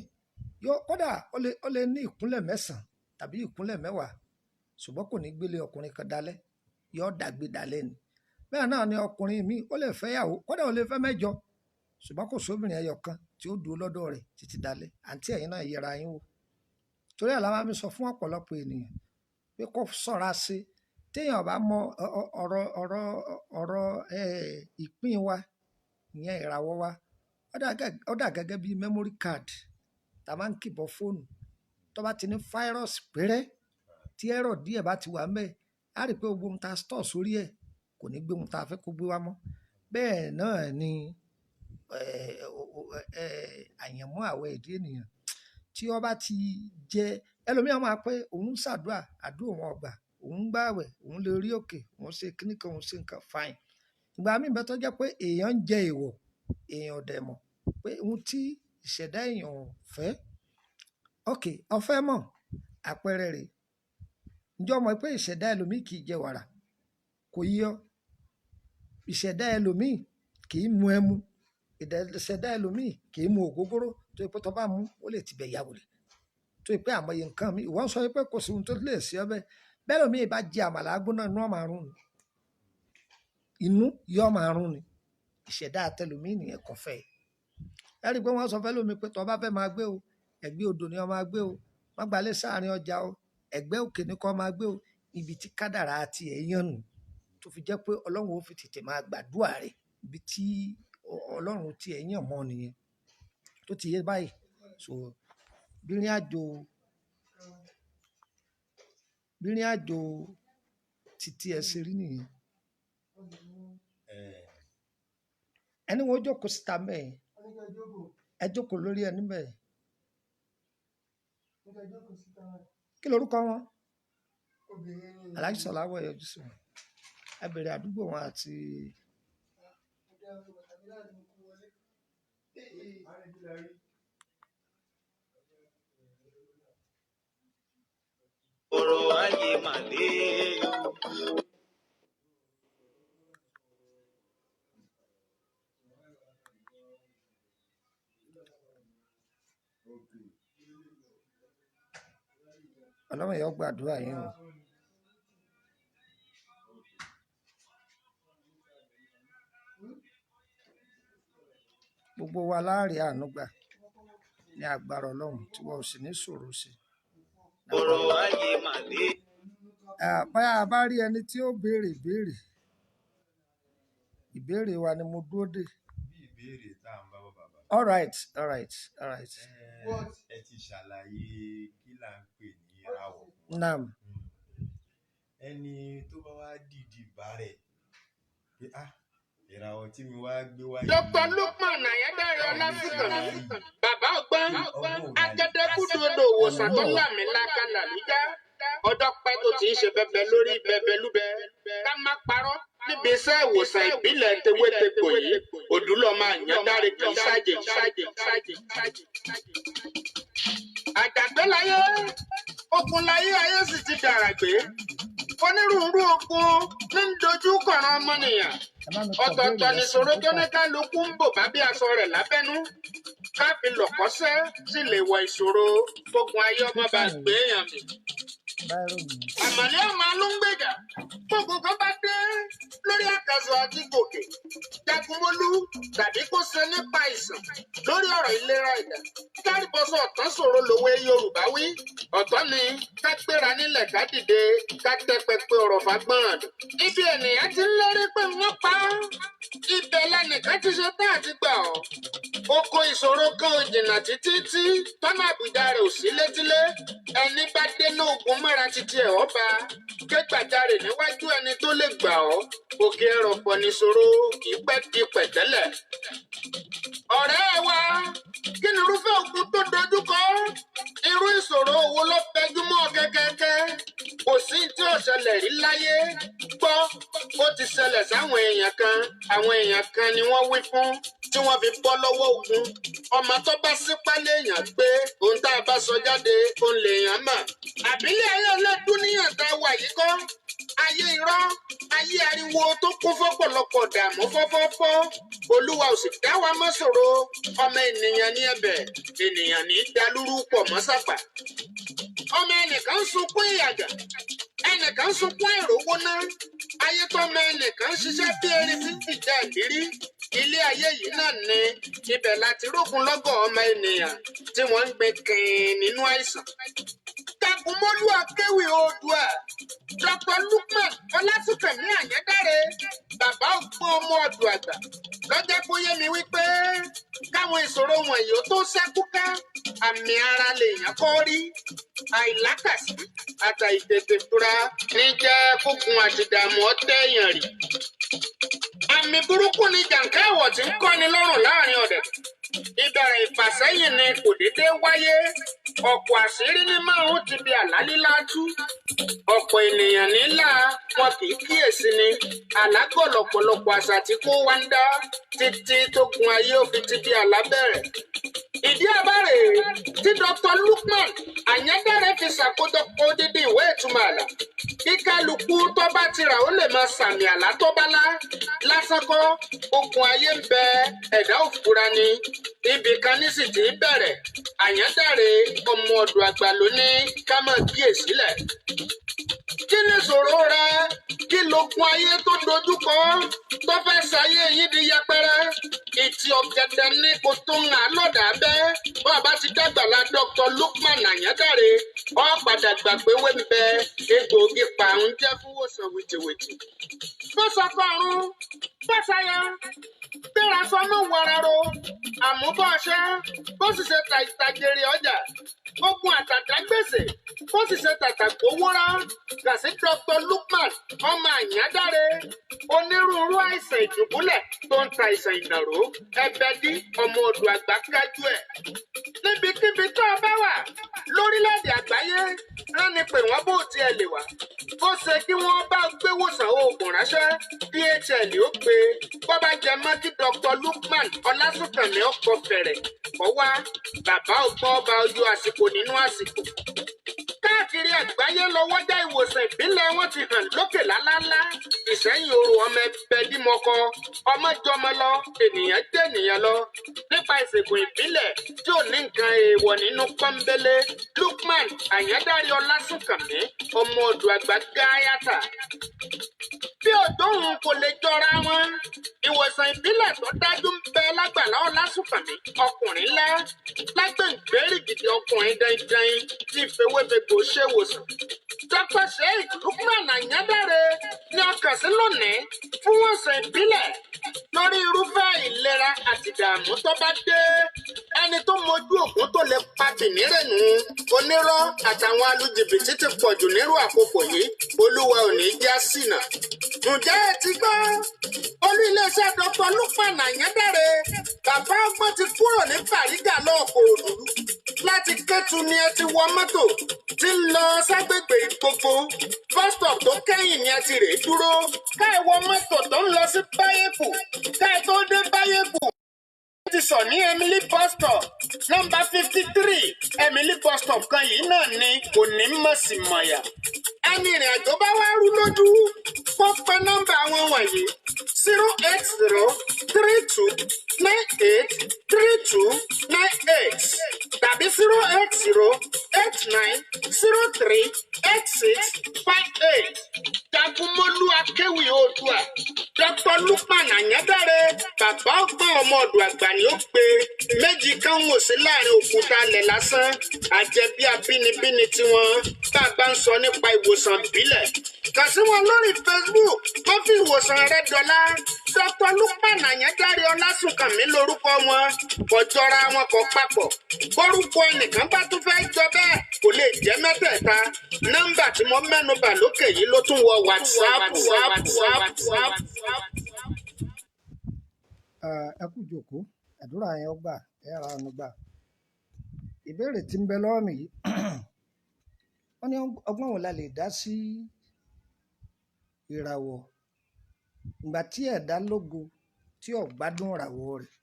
kódà ó lè ní ìkúnlẹ̀ 9 tàbí ìkúnlẹ̀ 10, ṣùgbọ́n kò ní gbélé ọkùnrin kan dalẹ̀, yóò dàgbé dalẹ̀ ni. Bẹ́ẹ̀ náà ni ọkùnrin míì ó lè fẹ́ yàwó, kódà ó lè fẹ́ 9, ṣùgbọ́n kò sóbìnrin ẹyọ kan tí ó dúró lọ́dọ̀ rẹ̀ títí dalẹ̀. Àǹtí ẹ̀yin náà yẹra yín wò. Torí ẹ̀ la máa ń sọ fún ọ̀pọ̀lọpọ̀ ènìyàn pé kó ṣọ́ra sí téèyàn bá mọ ọ̀rọ̀ ìpín wa, ìyẹn ìràwọ̀ wa. Ó dà gẹ́gẹ́ bí memory card tá a máa ń kìbọ̀ fóònù. Tó bá ti ní fáírọ́ọ̀sì péré tí ẹ̀rọ díẹ̀ bá ti wà ńbẹ̀, á rí i pé gbogbo ohun tá a store sórí ẹ̀ kò ní gbé ohun tá a fẹ́ kó gbé wá mọ́. Bẹ́ẹ̀ náà ni àyànmọ́ àwọ̀ ẹ̀dá ènìyàn tí ó bá ti jẹ ẹlòmíràn máa pé òun ń ṣàdúrà, àdúrà òun ọgbà, òun ń gbààwẹ̀, òun lè rí òkè, òun ṣe kíní kan, òun ṣe nǹkan fine. Ìgbà míì bẹ́ẹ̀ tó jẹ́ pé èèyàn ń jẹ èèwọ̀, èèyàn dẹ̀ mọ̀ pé ohun tí ìṣẹ̀dá èèyàn ò fẹ́. Ok, ọ̀fẹ́ mọ̀ àpẹẹrẹ rẹ̀. Ǹjọ́ mọ̀ pé ìṣẹ̀dá ẹlòmíì kì í jẹ wàrà? Kò yí ọ. Ìṣẹ̀dá ẹlòmíì kì í mu ẹmu. Ìṣẹ̀dá ẹlòmíì kì í mu ògógóró tó yẹ pé tó bá mu ó lè tibẹ̀ ya wèrè. Tó yẹ pé àmọye nǹkan mi ìwọ́n sọ pé kò sí ohun tó lè ṣe ọ bẹ́ẹ̀. Bẹ́ẹ̀ lòmíì bá jẹ àmàlà gbóná inú ọmọ àrùn ni. Inú yọ ọmọ àrùn ni. Ìṣẹ̀dá àtẹlòmíì nìyẹn kò fẹ́. Ẹ rí i pé wọ́n sọ fẹ́ lómi pé tó bá fẹ́ máa gbé o, ẹ̀gbẹ́ odò ni ó máa gbé o, má gbalẹ̀ sáàrin ọjà o, ẹ̀gbẹ́ òkè ni kó máa gbé o. Ibi tí kádàrá àti ẹ̀yàn nù tó fi jẹ́ pé Ọlọ́run ó fi tètè máa gbàdúrà rẹ̀, ibi tí Ọlọ́run ti ẹ̀yàn mọ́ nìyẹn. Tó ti yé báyìí. So bírìn àjò títí ẹ ṣe rí nìyẹn. Eh, Ẹni wọn jókòó síta mẹ́ẹ̀, ẹ jókòó lórí ẹni mẹ́ẹ̀. Kí lorúkọ wọn? Aláàjì Sọlá wọ̀ yọjú sí wọn. Ẹ bèrè àdúgbò wọn àti ọ̀rọ̀ ayé màlé o. Ọlọ́run yóò gbàdúrà yín o. Gbogbo wa láàrin àánú gbà ní agbára Ọlọ́run tí wọn ò sì ní ṣòro sí. ọ̀rọ̀ ayé màlé. Báyà a bá rí ẹni tí ó béèrè ìbéèrè wa ni mo dúró dè. bí ìbéèrè tá à ń bá bọ̀ bàbá. All right. Ẹ ti ṣàlàyé kí là ń pè ní ìràwọ̀. Naam. Ẹni tó bá wá dìdì bá rẹ̀ pé ìràwọ̀ tí mi wá gbé wáyé. Dr. Lukman Ayédáre Ọlásùnkànmí, bàbá ọgbọ́n, agẹdẹkùdù odò òwòsàn tó lámì láka làlújá. Ọjọ́ pẹ́ tó ti ń ṣe bẹbẹ lórí bẹbẹlúbẹ. Ká má parọ́ níbi iṣẹ́ ìwòsàn ìbílẹ̀ tewétegbò yìí. Òdúlọ́mọ Àyàndáre kì í ṣàjèjì. Àjàgbé láyé, okun láyé ayé sì ti dàrà gbé. Onírúurú okun ní ń dojú kọ̀ràn ọmọnìyàn. Ọ̀tọ̀ọ̀tọ̀ nìṣòro tó ní kálukú ń bò bá bí aṣọ rẹ̀ lábẹ́nú. Ká fi lọ̀kọ́sẹ́ sì lè wọ ìṣòro gbogbo ayé ọmọ bá gbé èèyàn mi. Àmọ̀lẹ́ ọmọ alóńgbèjà gbogbo kan bá dé lórí àkàzọ̀ àti gòkè. Jagunmólú tàbí kó ṣe nípa ìsàn lórí ọ̀rọ̀ ìlera ẹ̀dá. Kárìbọ́sọ̀ ọ̀tán ṣòro lòwe Yorùbá wí. Ọ̀tọ̀ ni ká gbéra nílẹ̀ ká dìde ká tẹ́ pẹpẹ ọ̀rọ̀ fagbọ́n. Ibi ènìyàn ti ń lérí pé wọ́n pa á. Ibẹ̀ lẹ́nìkan ti ṣe tá àti gbà ọ́. Oko ìṣòro kan ò jìnnà títí tí tọ́nà àbùdá rẹ̀ ò sí létílé. Ẹni bá dé lóògùn mọ́ra títí ẹ̀ ọba. Ké gbàjarè níwájú ẹni tó lè gbà ọ́. Òkè ẹrọ̀pọ̀ nìṣòro kì í pẹ́ di pẹ̀tẹ́lẹ̀. Ọ̀rẹ́ wa, kí ni irúfẹ́ ogun tó dojú kọ? Irú ìṣòro wo ló fẹjú mọ́ kẹ́kẹ́kẹ́? Kò sí tí ò ṣẹlẹ̀ rí láyé. Gbọ́, ó ti ṣẹlẹ̀ sáwọn èèyàn kan. Àwọn èèyàn kan ni wọ́n wí fún tí wọ́n fi bọ́ lọ́wọ́ ogun. Ọmọ tó bá sípá léèyàn gbé ohun tá a bá sọ jáde òun lèèyàn mọ̀. Àbílẹ̀ ayé ọlọ́dún níyàn tá a wà yìí kọ́. Ayé irọ́, ayé ariwo tó kún fọ́pọ̀lọpọ̀ dààmú fọ́fọ́fọ́. Olúwa ò sì dá wa mọ́ ṣòro. Ọmọ ènìyàn ní ẹ̀bẹ̀, ènìyàn ní dalúrú pọ̀ mọ́ sápà. Ọmọ ẹnìkan ń sunkún ìyàgà, ẹnìkan ń sunkún ìrówó ná. Ayé tọ́mọ ẹnìkan ń ṣiṣẹ́ bí erin tí ń fìjà ìlérí. Ilé ayé yìí náà ni ibẹ̀ láti rógun lọ́gọ̀ ọmọ ènìyàn tí wọ́n ń gbé kìn nínú àìsàn. Jagunmólú akéwì Oòduà, Dr. Lukman Ọlásùnkànmí Ayédáre, bàbá ọgbọ́n ọmọ ọ̀dọ̀ àgbà, lọ́jọ́ bóyá mi wípé káwọn ìṣòro wọ̀nyí ó tó ṣẹ́kù ká àmì ara lèèyàn kọ́ rí. Àìlákàsí àtàìtètè fura ní jẹ́ kógun àtìdààmú ọ̀tẹ̀yàn rí. Àmì burúkú ni jàǹká ẹ̀wọ̀ tí ń kọ́ni lọ́rùn láàrin ọ̀dẹ̀. Ìbẹ̀rẹ̀ ìfàsẹ́yìn ni kò déédé wáyé. Ọ̀pọ̀ àṣírí ní márùn ti di àlá lílá tú. Ọ̀pọ̀ ènìyàn nílà wọn kì í kíyèsí ni. Àlágọ̀ lọ̀pọ̀lọpọ̀ àṣà tí kò wá ń dá títí tó gun ayé òfin ti di àlá bẹ̀rẹ̀. Ìdí àbárè tí Dr. Lukman Ayédáre fi ṣàkójọpọ̀ odidi ìwé ìtumọ̀ àlá. Kíkálukú tó bá ti rà ó lè máa sàmì àlá tó bá lá. Lásán kọ́, ogun ayé ń bẹ ẹ̀dá òfurá ni. Ibì kan ní sì ti bẹ̀rẹ̀. Ayédáre ọmọ ọ̀dọ̀ àgbà ló ní ká máa kíyèsílẹ̀. Kí ni ìṣòro rẹ? Kí lógun ayé tó dojúkọ tó fẹ́ ṣayé yìí di yẹpẹrẹ? Ìtì ọ̀gẹ̀dẹ̀ ní kò tó ń hàn lọ́dà bẹ́ẹ̀. Bàbá ti dàgbàlá Dr. Lukman Ayédáre. Ó padà gbàgbé wé ń bẹ egbòogi pàrún jẹ́ fún wòsàn wìtìwìtì. Bó sọkọ ọ̀run, bó ṣayọ, gbéra sọmọ wàràrò, àmúbọ̀ ọṣẹ́, bó sì ṣe ta ìtàgèrè ọjà. ogun àtàdágbèsè kó sì ṣe tàtàgbówórá kà sí Dr. Lukman ọmọ Àyádáre onírúurú àìsàn ìdùbúlẹ̀ tó ń ta àìsàn ìnàró ẹbẹdí ọmọ odò àgbà kájú ẹ̀. Níbikíbi tó o bá wà lórílẹ̀‐èdè àgbáyé rán ni pé wọ́n bó tiẹ̀ lè wà. Ó ṣe kí wọ́n bá gbéwòsàn oògùn ránṣẹ́ DHL ó gbé bó bá jẹ mọ́ kí Dr. Lukman Ọlásùnkànmí ọkọ̀ fẹ̀rẹ̀ kọ́ wá bàbá ọgbọ́n ọba ojú àsìkò nínú àsìkò. Káàkiri àgbáyé lọ́wọ́jà ìwòsàn ìbílẹ̀ wọn ti hàn lókè lálálá. Ìṣẹ́yìn oru ọmọ ẹbẹ̀ dímọ̀kọ ọmọ jọmọ lọ ènìyàn jẹ́ ènìyàn lọ. Nípa ìṣègùn ìbílẹ̀ tí ò ní nǹkan èèwọ̀ nínú pọ́nbélé Lukman Àyádáre Ọlásùnkànmí ọmọ odò àgbà gáyàtà. Bí òdòhùn kò lè jọra wọn, ìwòsàn ìbílẹ̀ tó dájú ń bẹ lágbàlá Ọlásùnkànmí ọkùnrin ńlá lágbèǹgbèrè gidi ọkùnrin dandan tí ìfowópamọ́ ṣèwòsàn. Dr. Sheikh Lukman Àyádáre ni ọkàn sí lónìí fún ìwòsàn ìbílẹ̀ lórí irúfẹ́ ìlera àti ìdààmú tó bá dé. Ẹni tó mojú ògùn tó lè pa tìmírẹ̀nù onírọ́ àtàwọn alùjìbìtì ti pọ̀jù nírú àkókò yìí olúwa ò ní já sínà. Ǹjẹ́ ẹ ti gbọ́? Olú iléeṣẹ́ Dr. Lukman Àyádáre bàbá ọgbọ́n ti kúrò ní Bàrígà lọ́ọ̀kọ̀ òdùdú. Láti Kétu ni ẹ ti wọ mọ́tò tí ń lọ ságbègbè gbogbo. Bus stop tó kẹ́yìn ni ẹ ti rè dúró. Ká ẹ wọ mọ́tò tó ń lọ sí Báyẹ̀kù. Ká ẹ tó dé Báyẹ̀kù. Ti sọ ní Emily bus stop nọ́mbà 53 Emily bus stop kan yìí náà ni kò ní mọ̀ sí mọ̀yà. Ẹni ìrìn àjò bá wá rú lójú kó pe nọ́mbà wọn wọ̀nyí 08032983298 tàbí 08089038658. Jagunmólú akéwì Oòduà Dr. Lukman Àyádáre bàbá ọgbọ́n ọmọ ọdọ̀ àgbà ni ó pe méjì kan wò sí láàrin òkúta alẹ̀ lásán àjẹbí abínibíni tiwọn bá a bá ń sọ nípa ìwòsàn ìbílẹ̀. Kàn sí wọn lórí Facebook wọ́n fi ìwòsàn rẹ dọ́là. Dr. Lukman Àyádáre Ọlásùnkànmí lórúkọ wọn kò jọra wọn kò papọ̀. Bórúkọ ẹnìkan bá tún fẹ́ jọ bẹ́ẹ̀ kò lè jẹ́ mẹ́tẹ̀ẹ̀ta. Nọ́mbà tí mo mẹ́nubà lókè yìí ló tún wọ WhatsApp. Ẹ kú jókòó àdúrà yẹn ó gbà ẹ ra ọ̀nà gbà. Ìbéèrè tí ń bẹ lọ́wọ́ mi yìí wọ́n ní ọgbọ́n wo la lè dá sí ìràwọ̀ ìgbà tí ẹ̀dá lógo tí ò gbádùn ìràwọ̀ rẹ̀.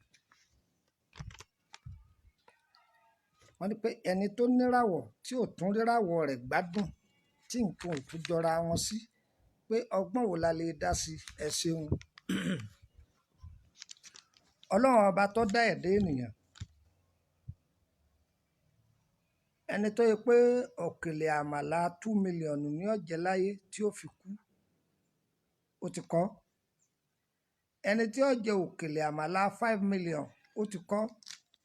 Wọ́n ní pé ẹni tó níràwọ̀ tí ò tún ríràwọ̀ rẹ̀ gbádùn tí nǹkan ò tún jọra wọn sí pé ọgbọ́n wo la lè dá sí. Ẹ ṣeun. Ọlọ́run ọba tó dá ẹ̀dá ènìyàn ẹni tó yẹ pé òkèlè àmàlà 2 mílíọ̀nù ní ọ̀jẹ̀ láyé tí ó fi kú ó ti kọ́. Ẹni tí ó jẹ òkèlè àmàlà 5 mílíọ̀n ó ti kọ́.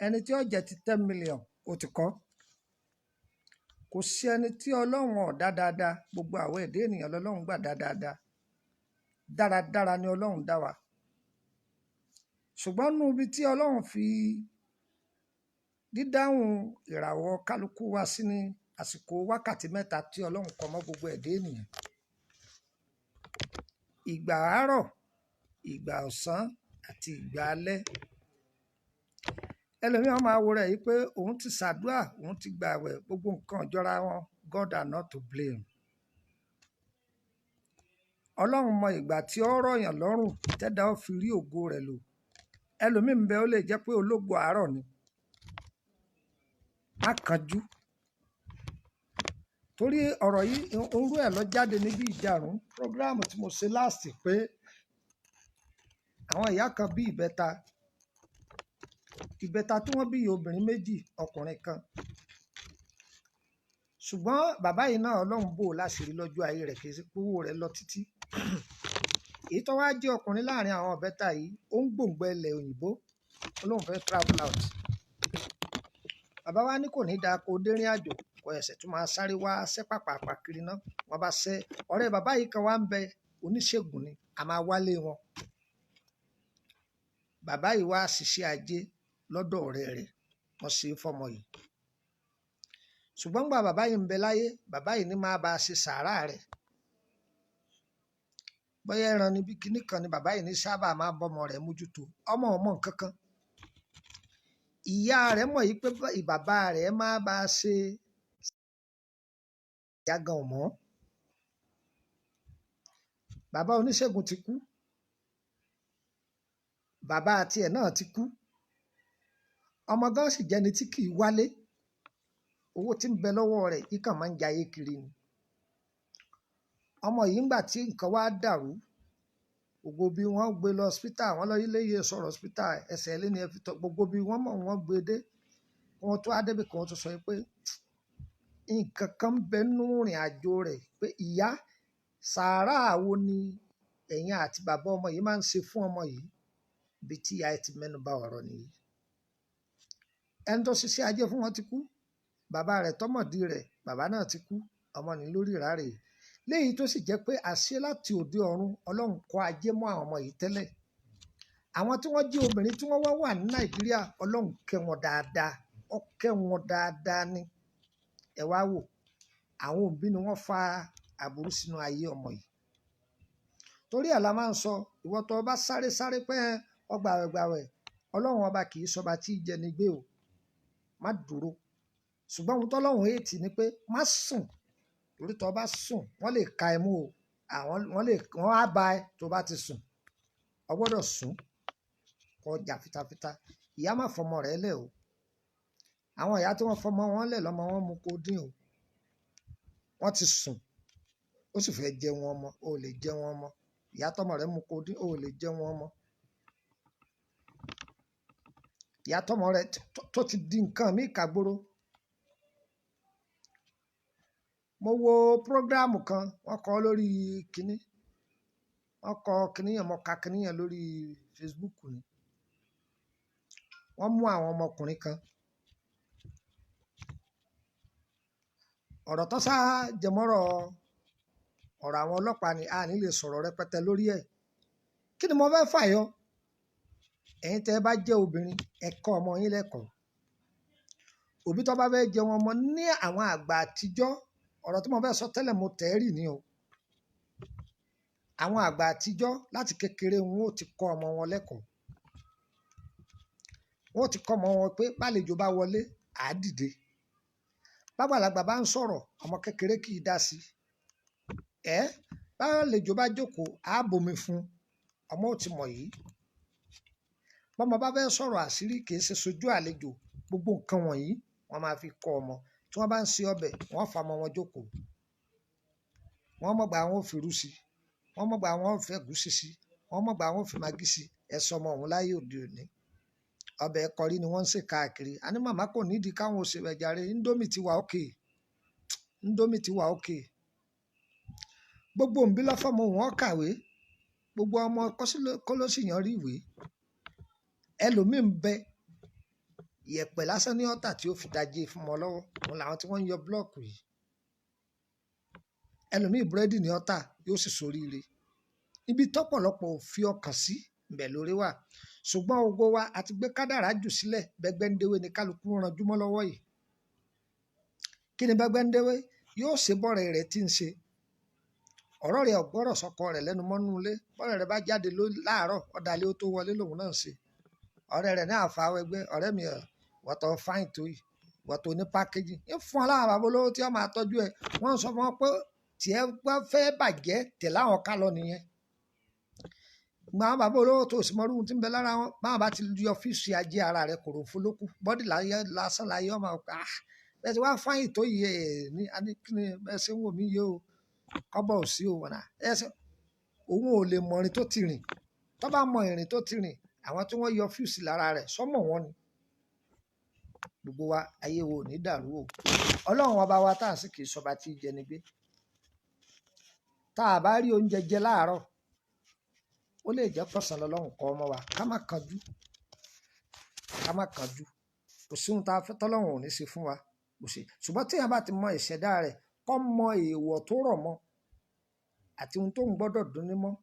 Ẹni tí ó jẹ ti 10 mílíọ̀n ó ti kọ́. Kò sí ẹni tí Ọlọ́run ò dá dáadáa. Gbogbo àwọn ẹ̀dá ènìyàn lọ́lọ́run gbà dáadáa. Dáradára ni Ọlọ́run dá wa. Ṣùgbọ́n nínú ibi tí Ọlọ́run fi dídáhùn ìràwọ̀ kálukú wá sí ní àsìkò wákàtí mẹ́ta tí Ọlọ́run kọ mọ́ gbogbo ẹ̀dá ènìyàn. Ìgbà àárọ̀, ìgbà ọ̀sán àti ìgbà alẹ́. Ẹlòmíràn máa wo rẹ̀ yìí pé òun ti ṣàdúrà, òun ti gbààwẹ̀, gbogbo nǹkan jọra wọn. God are not to blame. Ọlọ́run mọ ìgbà tí ó rọ̀yàn lọ́rùn tẹ́dá ó fi rí ògo rẹ̀ lò. Ẹlòmíì ń bẹ ó lè jẹ́ pé ológo àárọ̀ ni. Má kánjú. Torí ọ̀rọ̀ yìí orú ẹ̀ lọ jáde níbi ìjàrún prógráàmù tí mo ṣe láàsì pé àwọn ìyá kan bí ìbẹ́ta tí wọ́n bí obìnrin méjì ọkùnrin kan. Ṣùgbọ́n bàbá yìí náà Ọlọ́run bò láṣìírí lọ́jọ́ ayé rẹ̀ kì í sí pé owó rẹ̀ lọ títí. Èyí tó wá jẹ́ ọkùnrin láàrin àwọn ìbẹ́ta yìí ó ń gbòǹgbẹ ilẹ̀ òyìnbó Ọlọ́run fẹ́ travel out. Bàbá wa ní kò ní dáa kó dérìn àjò kò ẹ̀sẹ̀ tó máa sáré wá ṣẹ́ pàpàpà kiri náà. Wọ́n bá ṣẹ́ ọ̀rẹ́ bàbá yìí kan wá ń bẹ oníṣègùn ni a máa wálé wọn. Bàbá yìí wá ṣiṣẹ́ ajé lọ́dọ̀ ọ̀rẹ́ rẹ̀ wọ́n ṣe é fọmọ yìí. ṣùgbọ́n gbà bàbá yìí ń bẹ láyé bàbá yìí ní máa bá a ṣe sàárà rẹ̀ bóyá ẹran níbi kíní kan ni bàbá yìí ní sábà máa bọ́mọ rẹ̀ mójútó ọmọ nǹkan kan ìyá rẹ̀ mọ̀ yìí pé bàbá rẹ̀ máa bá a ṣe ìyá gan mọ́ bàbá oníṣègùn ti kú bàbá àti ẹ̀ náà ti kú ọmọ gan sì jẹ́ni tí kì í wálé owó tí ń bẹ lọ́wọ́ rẹ̀ yìí kàn máa ń jayé kiri ni ọmọ yìí ńgbà tí nǹkan wá dàrú gbogbo bí wọ́n gbé lọ hospital wọ́n lọ ilé iye sọ̀rọ̀ hospital ẹsẹ̀ ilé ni ẹ fi tọ́ gbogbo bí wọ́n mọ̀ wọ́n gbé dé wọ́n tó adébí kan tó sọ pé nǹkan kan ń bẹ nínú ìrìn àjò rẹ̀ pé ìyá sàárà wo ni ẹ̀yin àti bàbá ọmọ yìí máa ń ṣe fún ọmọ yìí bí tí ìyá ẹ ti mẹ́nu bà ọ̀rọ̀ nìyí ẹni tó ṣiṣẹ́ ajé fún wọn ti kú bàbá rẹ̀ tọmọdé rẹ̀ bàbá náà ti kú ọmọ ní lórí ìrárè léyìí tó sì jẹ́ pé àṣẹ láti òde ọ̀run Ọlọ́run kọ ajé mọ́ àwọn ọmọ yìí tẹ́lẹ̀ àwọn tí wọ́n jí obìnrin tí wọ́n wà ní Nàìjíríà Ọlọ́run kẹ́ wọn dáadáa ó kẹ́ wọn dáadáa ní ẹ wá wò àwọn òbí ni wọ́n fa àbúrú sínú ayé ọmọ yìí torí ẹ̀ la máa ń sọ ìwọ tó bá sáré pé ọgbàwẹ̀ Ọlọ́run ọba kì í sọba tí ì jẹni gbé o má dúró ṣùgbọ́n ohun tọ́lọ́run èètì ni pé má sùn torí tó bá sùn wọ́n lè ka ẹ mú o wọ́n á bá ẹ tó bá ti sùn o gbọ́dọ̀ sùn kó jà fitafita ìyá má fọmọ rẹ̀ lẹ̀ o àwọn ìyá tí wọ́n fọmọ wọn lẹ̀ lọ́mọ wọn mú kó dín o wọ́n ti sùn ó sì fẹ́ jẹ wọn ọmọ o lè jẹ wọn ọmọ ìyá tọmọ rẹ̀ mú kó dín o lè jẹ wọn ọmọ ìyá tọmọ rẹ̀ tó ti di nǹkan mí kàgbóró. Mo wo prógráàmù kan wọ́n kọ lórí kínní wọ́n kọ kínní yẹn mo ka kínní yẹn lórí Facebook ni wọ́n mú àwọn ọmọkùnrin kan ọ̀rọ̀ tó sá jẹmọ́rọ̀ ọ̀rọ̀ àwọn ọlọ́pàá ni a ní lè sọ̀rọ̀ rẹpẹtẹ lórí ẹ̀ kí ni mo fẹ́ fàyọ ẹ̀yin tẹ́ ẹ bá jẹ́ obìnrin ẹ kọ́ ọmọ yín lẹ́kọ̀ọ́ òbí tó bá fẹ́ jẹ wọn ọmọ ní àwọn àgbà àtijọ́ ọ̀rọ̀ tí mo fẹ́ sọ tẹ́lẹ̀ mo tẹ́rì ni o àwọn àgbà àtijọ́ láti kékeré wọn ò ti kọ́ ọmọ wọn lẹ́kọ̀ọ́ wọn ò ti kọ́ ọmọ wọn pé bálejò bá wọlé àá dìde bàgbàlagbà bá ń sọ̀rọ̀ ọmọ kékeré kì í dá sí bálejò bá jókòó àá bomi fún ọmọ ò ti mọ̀ yìí bọ́mọ bá fẹ́ sọ̀rọ̀ àṣírí kì í ṣe sojú àlejò gbogbo nǹkan wọ̀nyí wọ́n máa fi kọ́ ọmọ tí wọ́n bá ń ṣe ọbẹ̀ wọ́n fa ọmọ wọn jókòó wọ́n mọ̀gbà àwọn ò fi rú sí wọ́n mọ̀gbà àwọn ò fẹ́ gúsí sí wọ́n mọ̀gbà àwọn ò fi magí sí ẹ̀sọ́ ọmọ ọ̀hún láyé òde òní ọbẹ̀ kọrí ni wọ́n ń ṣe káàkiri àní màmá kò nídìí káwọn ò ṣe ẹ̀jàre Indomie ti wà òkè Indomie ti wà òkè gbogbo òǹbí lọ́fọ̀mọ wọn kàwé gbogbo ọmọ kọ́lọ́sìyàn rí ìwé ẹlòmíín bẹ ìyẹ̀pẹ̀ lásán ní ọ̀tà tí ó fi dajé fún wọn lọ́wọ́ wọn làwọn tí wọ́n ń yọ búlọ́ọ̀kù yìí ẹlòmíín búrẹ́dì ní ọ̀tà yóò sì soríire ibi tọ́pọ̀lọpọ̀ ò fi ọkàn sí ibẹ̀ lórí wà ṣùgbọ́n ogo wa àti gbé kádàrá jù sílẹ̀ bẹ́gbẹ́ndéwé ni kálukú ranjú mọ́ lọ́wọ́ yìí kí ni bẹ́gbẹ́ndéwé yóò ṣe bọ́rẹ̀ rẹ̀ tí ń ṣe ọ̀rọ̀ rẹ̀ ọ̀gbọ́rọ̀ sọkọ rẹ̀ lẹ́nu mọ́nú ilé bọ́rẹ̀ rẹ̀ bá jáde láàárọ̀ ọ̀dàlẹ̀ ó tó wọlé lòun náà ṣe ọ̀rẹ́ rẹ̀ ní àfàwọ̀ ẹgbẹ́ ọ̀rẹ́ mi wọ́tọ̀ fáìn tó yìí wọ́tọ̀ ní pákéjì ń fún ọ láwọn bàbá olówó tí wọ́n máa tọ́jú ẹ̀ wọ́n sọ fún wọn pé tiẹ̀ gbọ́ fẹ́ bàjẹ́ tẹ̀ láwọn ká lọ nìyẹn gba àwọn bàbá olówó tó sì mọ orúkọ tí ń bẹ lára wọn báwọn bá ti di ọ́fíìsì ajé ara rẹ̀ kòrò fún lókù bọ́dì lásán láyé ọmọ ọ̀pá bẹ́ẹ̀ tí wọ́n fáìn tó yìí ẹ̀ ní kíni bẹ́ẹ̀ ṣe ń wò mí yìí o kọ́bọ̀ ò sí o wọ̀nà òun ò lè mọ ìrìn tó ti rìn tó bá mọ ìrìn tó ti rìn àwọn tí wọ́n yọ fíùsì lára rẹ̀ sọ́mọ̀ wọn ni gbogbo wa ayé wo ní dàrú o Ọlọ́run ọba wa tá à sì kì í sọba tí ì jẹni gbé tá a bá rí oúnjẹ jẹ láàárọ̀ ó lè jẹ́ pọ̀sán lọ́lọ́run kọ́ ọmọ wa ká má kanjú kò sí ohun tá a fẹ́ tọ́lọ́run ò ní ṣe fún wa kò sí ṣùgbọ́n téèyàn bá ti mọ ìṣẹ̀dá rẹ̀ kọ́ mọ èèwọ̀ tó rọ̀ mọ́ àti ohun tó ń gbọ́dọ̀ dún ní mọ́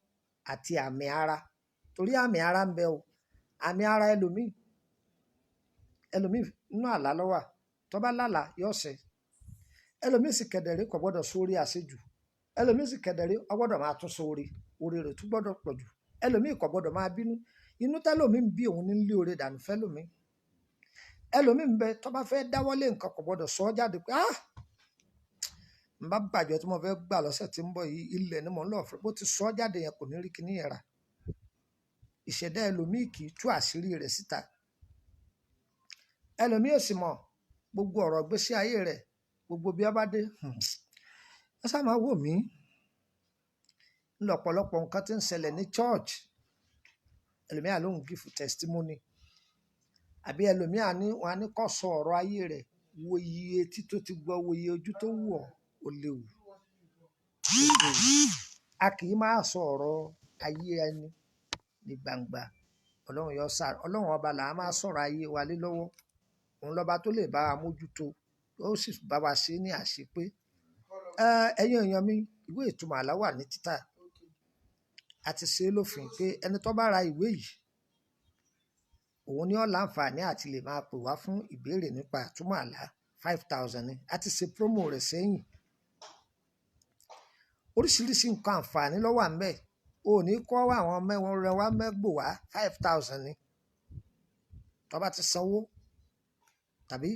àti àmì ara torí àmì ara ń bẹ o àmì ara ẹlòmíì nínú àlá ló wà tó bá lálàá yóò ṣẹ ẹlòmíì sì kẹ̀dẹ̀rí kò gbọ́dọ̀ sórí àṣejù, ẹlòmíì sì kẹ̀dẹ̀rí ó gbọ́dọ̀ máa tún sórí, orí rẹ̀ tún gbọ́dọ̀ pọ̀ jù, ẹlòmíì kò gbọ́dọ̀ máa bínú, inú tẹ́lòmíì ń bí òun ní lé oore dànù fẹ́lòmíì, ẹlòmíì ń bẹ tó bá fẹ́ dáwọ́lé nǹkan kò gbọ́dọ̀ sọ ọ́ jáde pé n bá gbàjọ tí mo fẹ́ gbà lọ́sẹ̀ tí ń bọ̀ yìí ilẹ̀ ni mo ń lọ fẹ́, bó ti sọ ọ́ jáde yẹn kò ní rí kíní yẹn rà. Ìṣẹ̀dá ẹlòmíì kì í tú àṣírí rẹ̀ síta, ẹlòmíì ò sì mọ̀ gbogbo ọ̀rọ̀ gbésí ayé rẹ̀, gbogbo bí ó bá dé ẹ sá máa wò mí lọ́pọ̀lọpọ̀ nǹkan tí ń ṣẹlẹ̀ ní church, ẹlòmíà ló ń give testimony, àbí ẹlòmíà ní wọn á ní kó sọ ọ̀rọ̀ ayé rẹ̀, wo iye etí tó ti gbọ́, wo iye ojú tó wù ọ́, ó léwu. A kì í máa sọ ọ̀rọ̀ ayé ẹni ní gbangba, ọlọ́run yọ sáà, ọlọ́run ọba là á máa sọ̀rọ̀ ayé wa lé lọ́wọ́, òun lọ́ba tó lè bá wa mójútó, ó sì bá wa ṣe ní àṣepé. Ẹ̀yin èèyàn mi, ìwé ìtumọ̀ àlá wà ní títà, a ti ṣe é lófin pé ẹni tó bá ra ìwé yìí òun ni ó láǹfààní àti lè máa pè wá fún ìbéèrè nípa ìtumọ̀ àlá, 5,000 ni a ti ṣe promo rẹ̀ sẹ́yìn. Oríṣiríṣi nǹkan àǹfààní ló wà ńbẹ̀, o ní kọ́ àwọn mẹ́wọ́n rẹ wá mẹ́gbò wá, 5,000 ni tó bá ti sanwó. Tàbí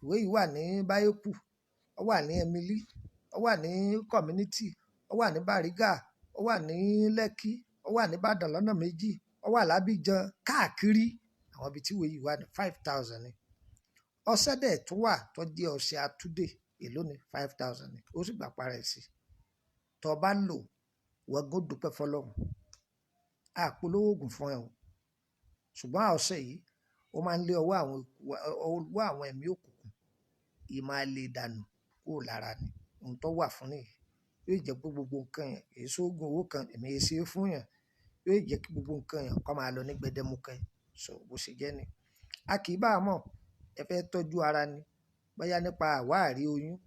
ìwé yìí wà ní báyékù, ó wà ní Emily, ó wà ní community, ó wà ní Bariga, ó wà ní Lẹ́kí, ó wà ní Ìbàdàn lọ́nà méjì, ó wà lábíjan, káàkiri àwọn ibi tí ìwé yìí wà ní 5,000 ni. Ọṣẹ dẹ̀ tún wà tó jẹ́ ọṣẹ àtúndè, èló ni 5,000 ni, ó sì gbà parẹ́ sí i. Tó bá lò wọ́n gó dúpẹ́ fọlọ́run, àpolówó oògùn fún ẹ o, ṣùgbọ́n ọṣẹ yìí ó máa ń lé ọwọ́ àwọn ẹ̀mí òkùnkùn, ì máa lè dànù kúrò lára ni, ohun tó wà fún nìyí. Yóò jẹ́ pé gbogbo nǹkan yẹn èyí sóògùn owó kan èmi èyí ṣe é fún yàn, yóò jẹ́ kí gbogbo nǹkan yẹn kó máa lọ ní gbẹdẹmukẹ, so bó ṣe jẹ́ ni. A kì í bá a mọ̀ ẹ fẹ́ tọ́jú ara ni, bóyá nípa àwáàrí oyún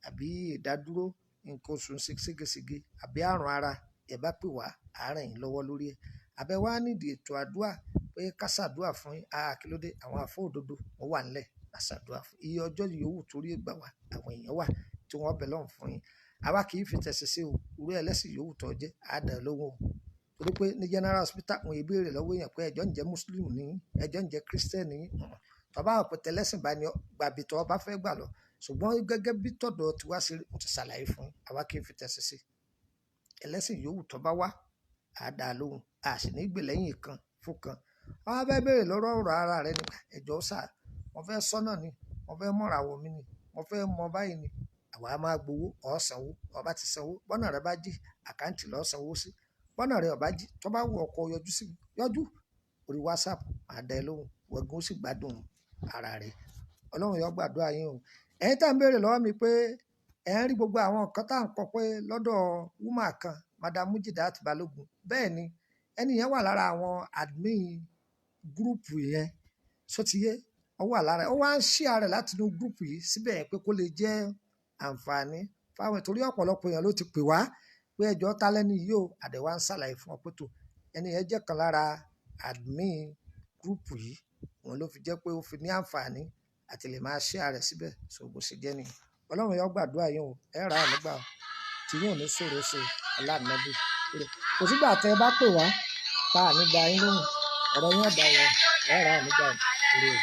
àbí ìdádúró nǹkan oṣù ségesège àbí àrùn ara, ẹ bá pè wá àárẹ̀ yìí lọ́wọ́ lórí ẹ̀. Àbẹ̀ wá nídìí ètò àdúrà pé ká ṣàdúrà fún yín, kílódé àwọn àfọ òdodo wọ́n wà nílẹ̀ ká ṣàdúrà fún iye ọjọ́ yòówù torí ìgbà wá, àwọn èèyàn wà tí wọ́n bẹ̀ lọ́hùn fún yín. Àwa kì í fi tẹ̀sí sí o, irú ẹlẹ́sìn yòówù tó jẹ́ àdá lóhùn o, torí pé ní general hospital wọn ìbéèrè lọ́wọ́ èèyàn pé ẹjọ́ ń jẹ́ muslim ní, ẹjọ́ ń jẹ́ christian ní, tó bá wà pé tẹlẹ́sìn bá ní gbàbí tó bá fẹ́ gbà lọ, ṣùgbọ́n gẹ́gẹ́ bí tọ̀dọ̀ tí wá sí mo ti ṣàlàyé fún yín, àwa kì í fi tẹ̀sí sí ẹlẹ́sìn yòówù tó bá wá àdá lóhùn, a sì ní gbè lẹ́yìn kan fún kan. Wọ́n á fẹ́ béèrè lọ́rọ̀ ọ̀rọ̀ ara rẹ nípa ẹjọ́ sà, mo fẹ́ sọ́nà ni, mo fẹ́ mọ̀ràwọ̀ mi ni, mo fẹ́ mọ báyìí ni, àwa máa gbowó ọ̀sánwó, ọba ti sanwó, bọ́nà rẹ bá jí àkáǹtì lọ́ọ́ sanwó sí, bọ́nà rẹ ọba jí tó bá wù ọkọ̀ yọjú sí yọjú orí WhatsApp àdá lóhùn, wẹ̀gùn sì gbádùn ara rẹ. Ọlọ́run yóò gbàdúrà yín o. Ẹ̀yin tá ń béèrè lọ́wọ́ mi pé ẹ̀ ń rí gbogbo àwọn nǹkan tá à ń kọ pé lọ́dọ̀ wúmà kan Madam Mujidat Balógun, bẹ́ẹ̀ ni ẹni yẹn wà lára àwọn admin gúrùpù yẹn, sótìyé ó wà lára, ó wá ń share rẹ̀ láti inú gúrùpù yìí síbẹ̀ pé kó lè jẹ́ àǹfààní fáwọn, torí ọ̀pọ̀lọpọ̀ èèyàn ló ti pè wá pé ẹjọ́ ta lẹ́ni yìí o, àdẹ̀wà ń ṣàlàyé fún ọ pé tó ẹni yẹn jẹ́ kan lára admin gúrùpù yìí, òun ló fi jẹ́ pé ó fi ní àǹfààní àti lè máa share rẹ̀ síbẹ̀, so bó ṣe jẹ́ ni. Ọlọ́run yóò gbàdúrà yín o, ẹ rà á nígbà tí yóò ní sọ̀rọ̀ ṣe aláàbí. Kò sígbà tẹ ẹ bá pè wá tá à nígbà yín lóhùn, ọ̀rọ̀ yín ọ̀dà yẹn ẹ rà á nígbà yẹn.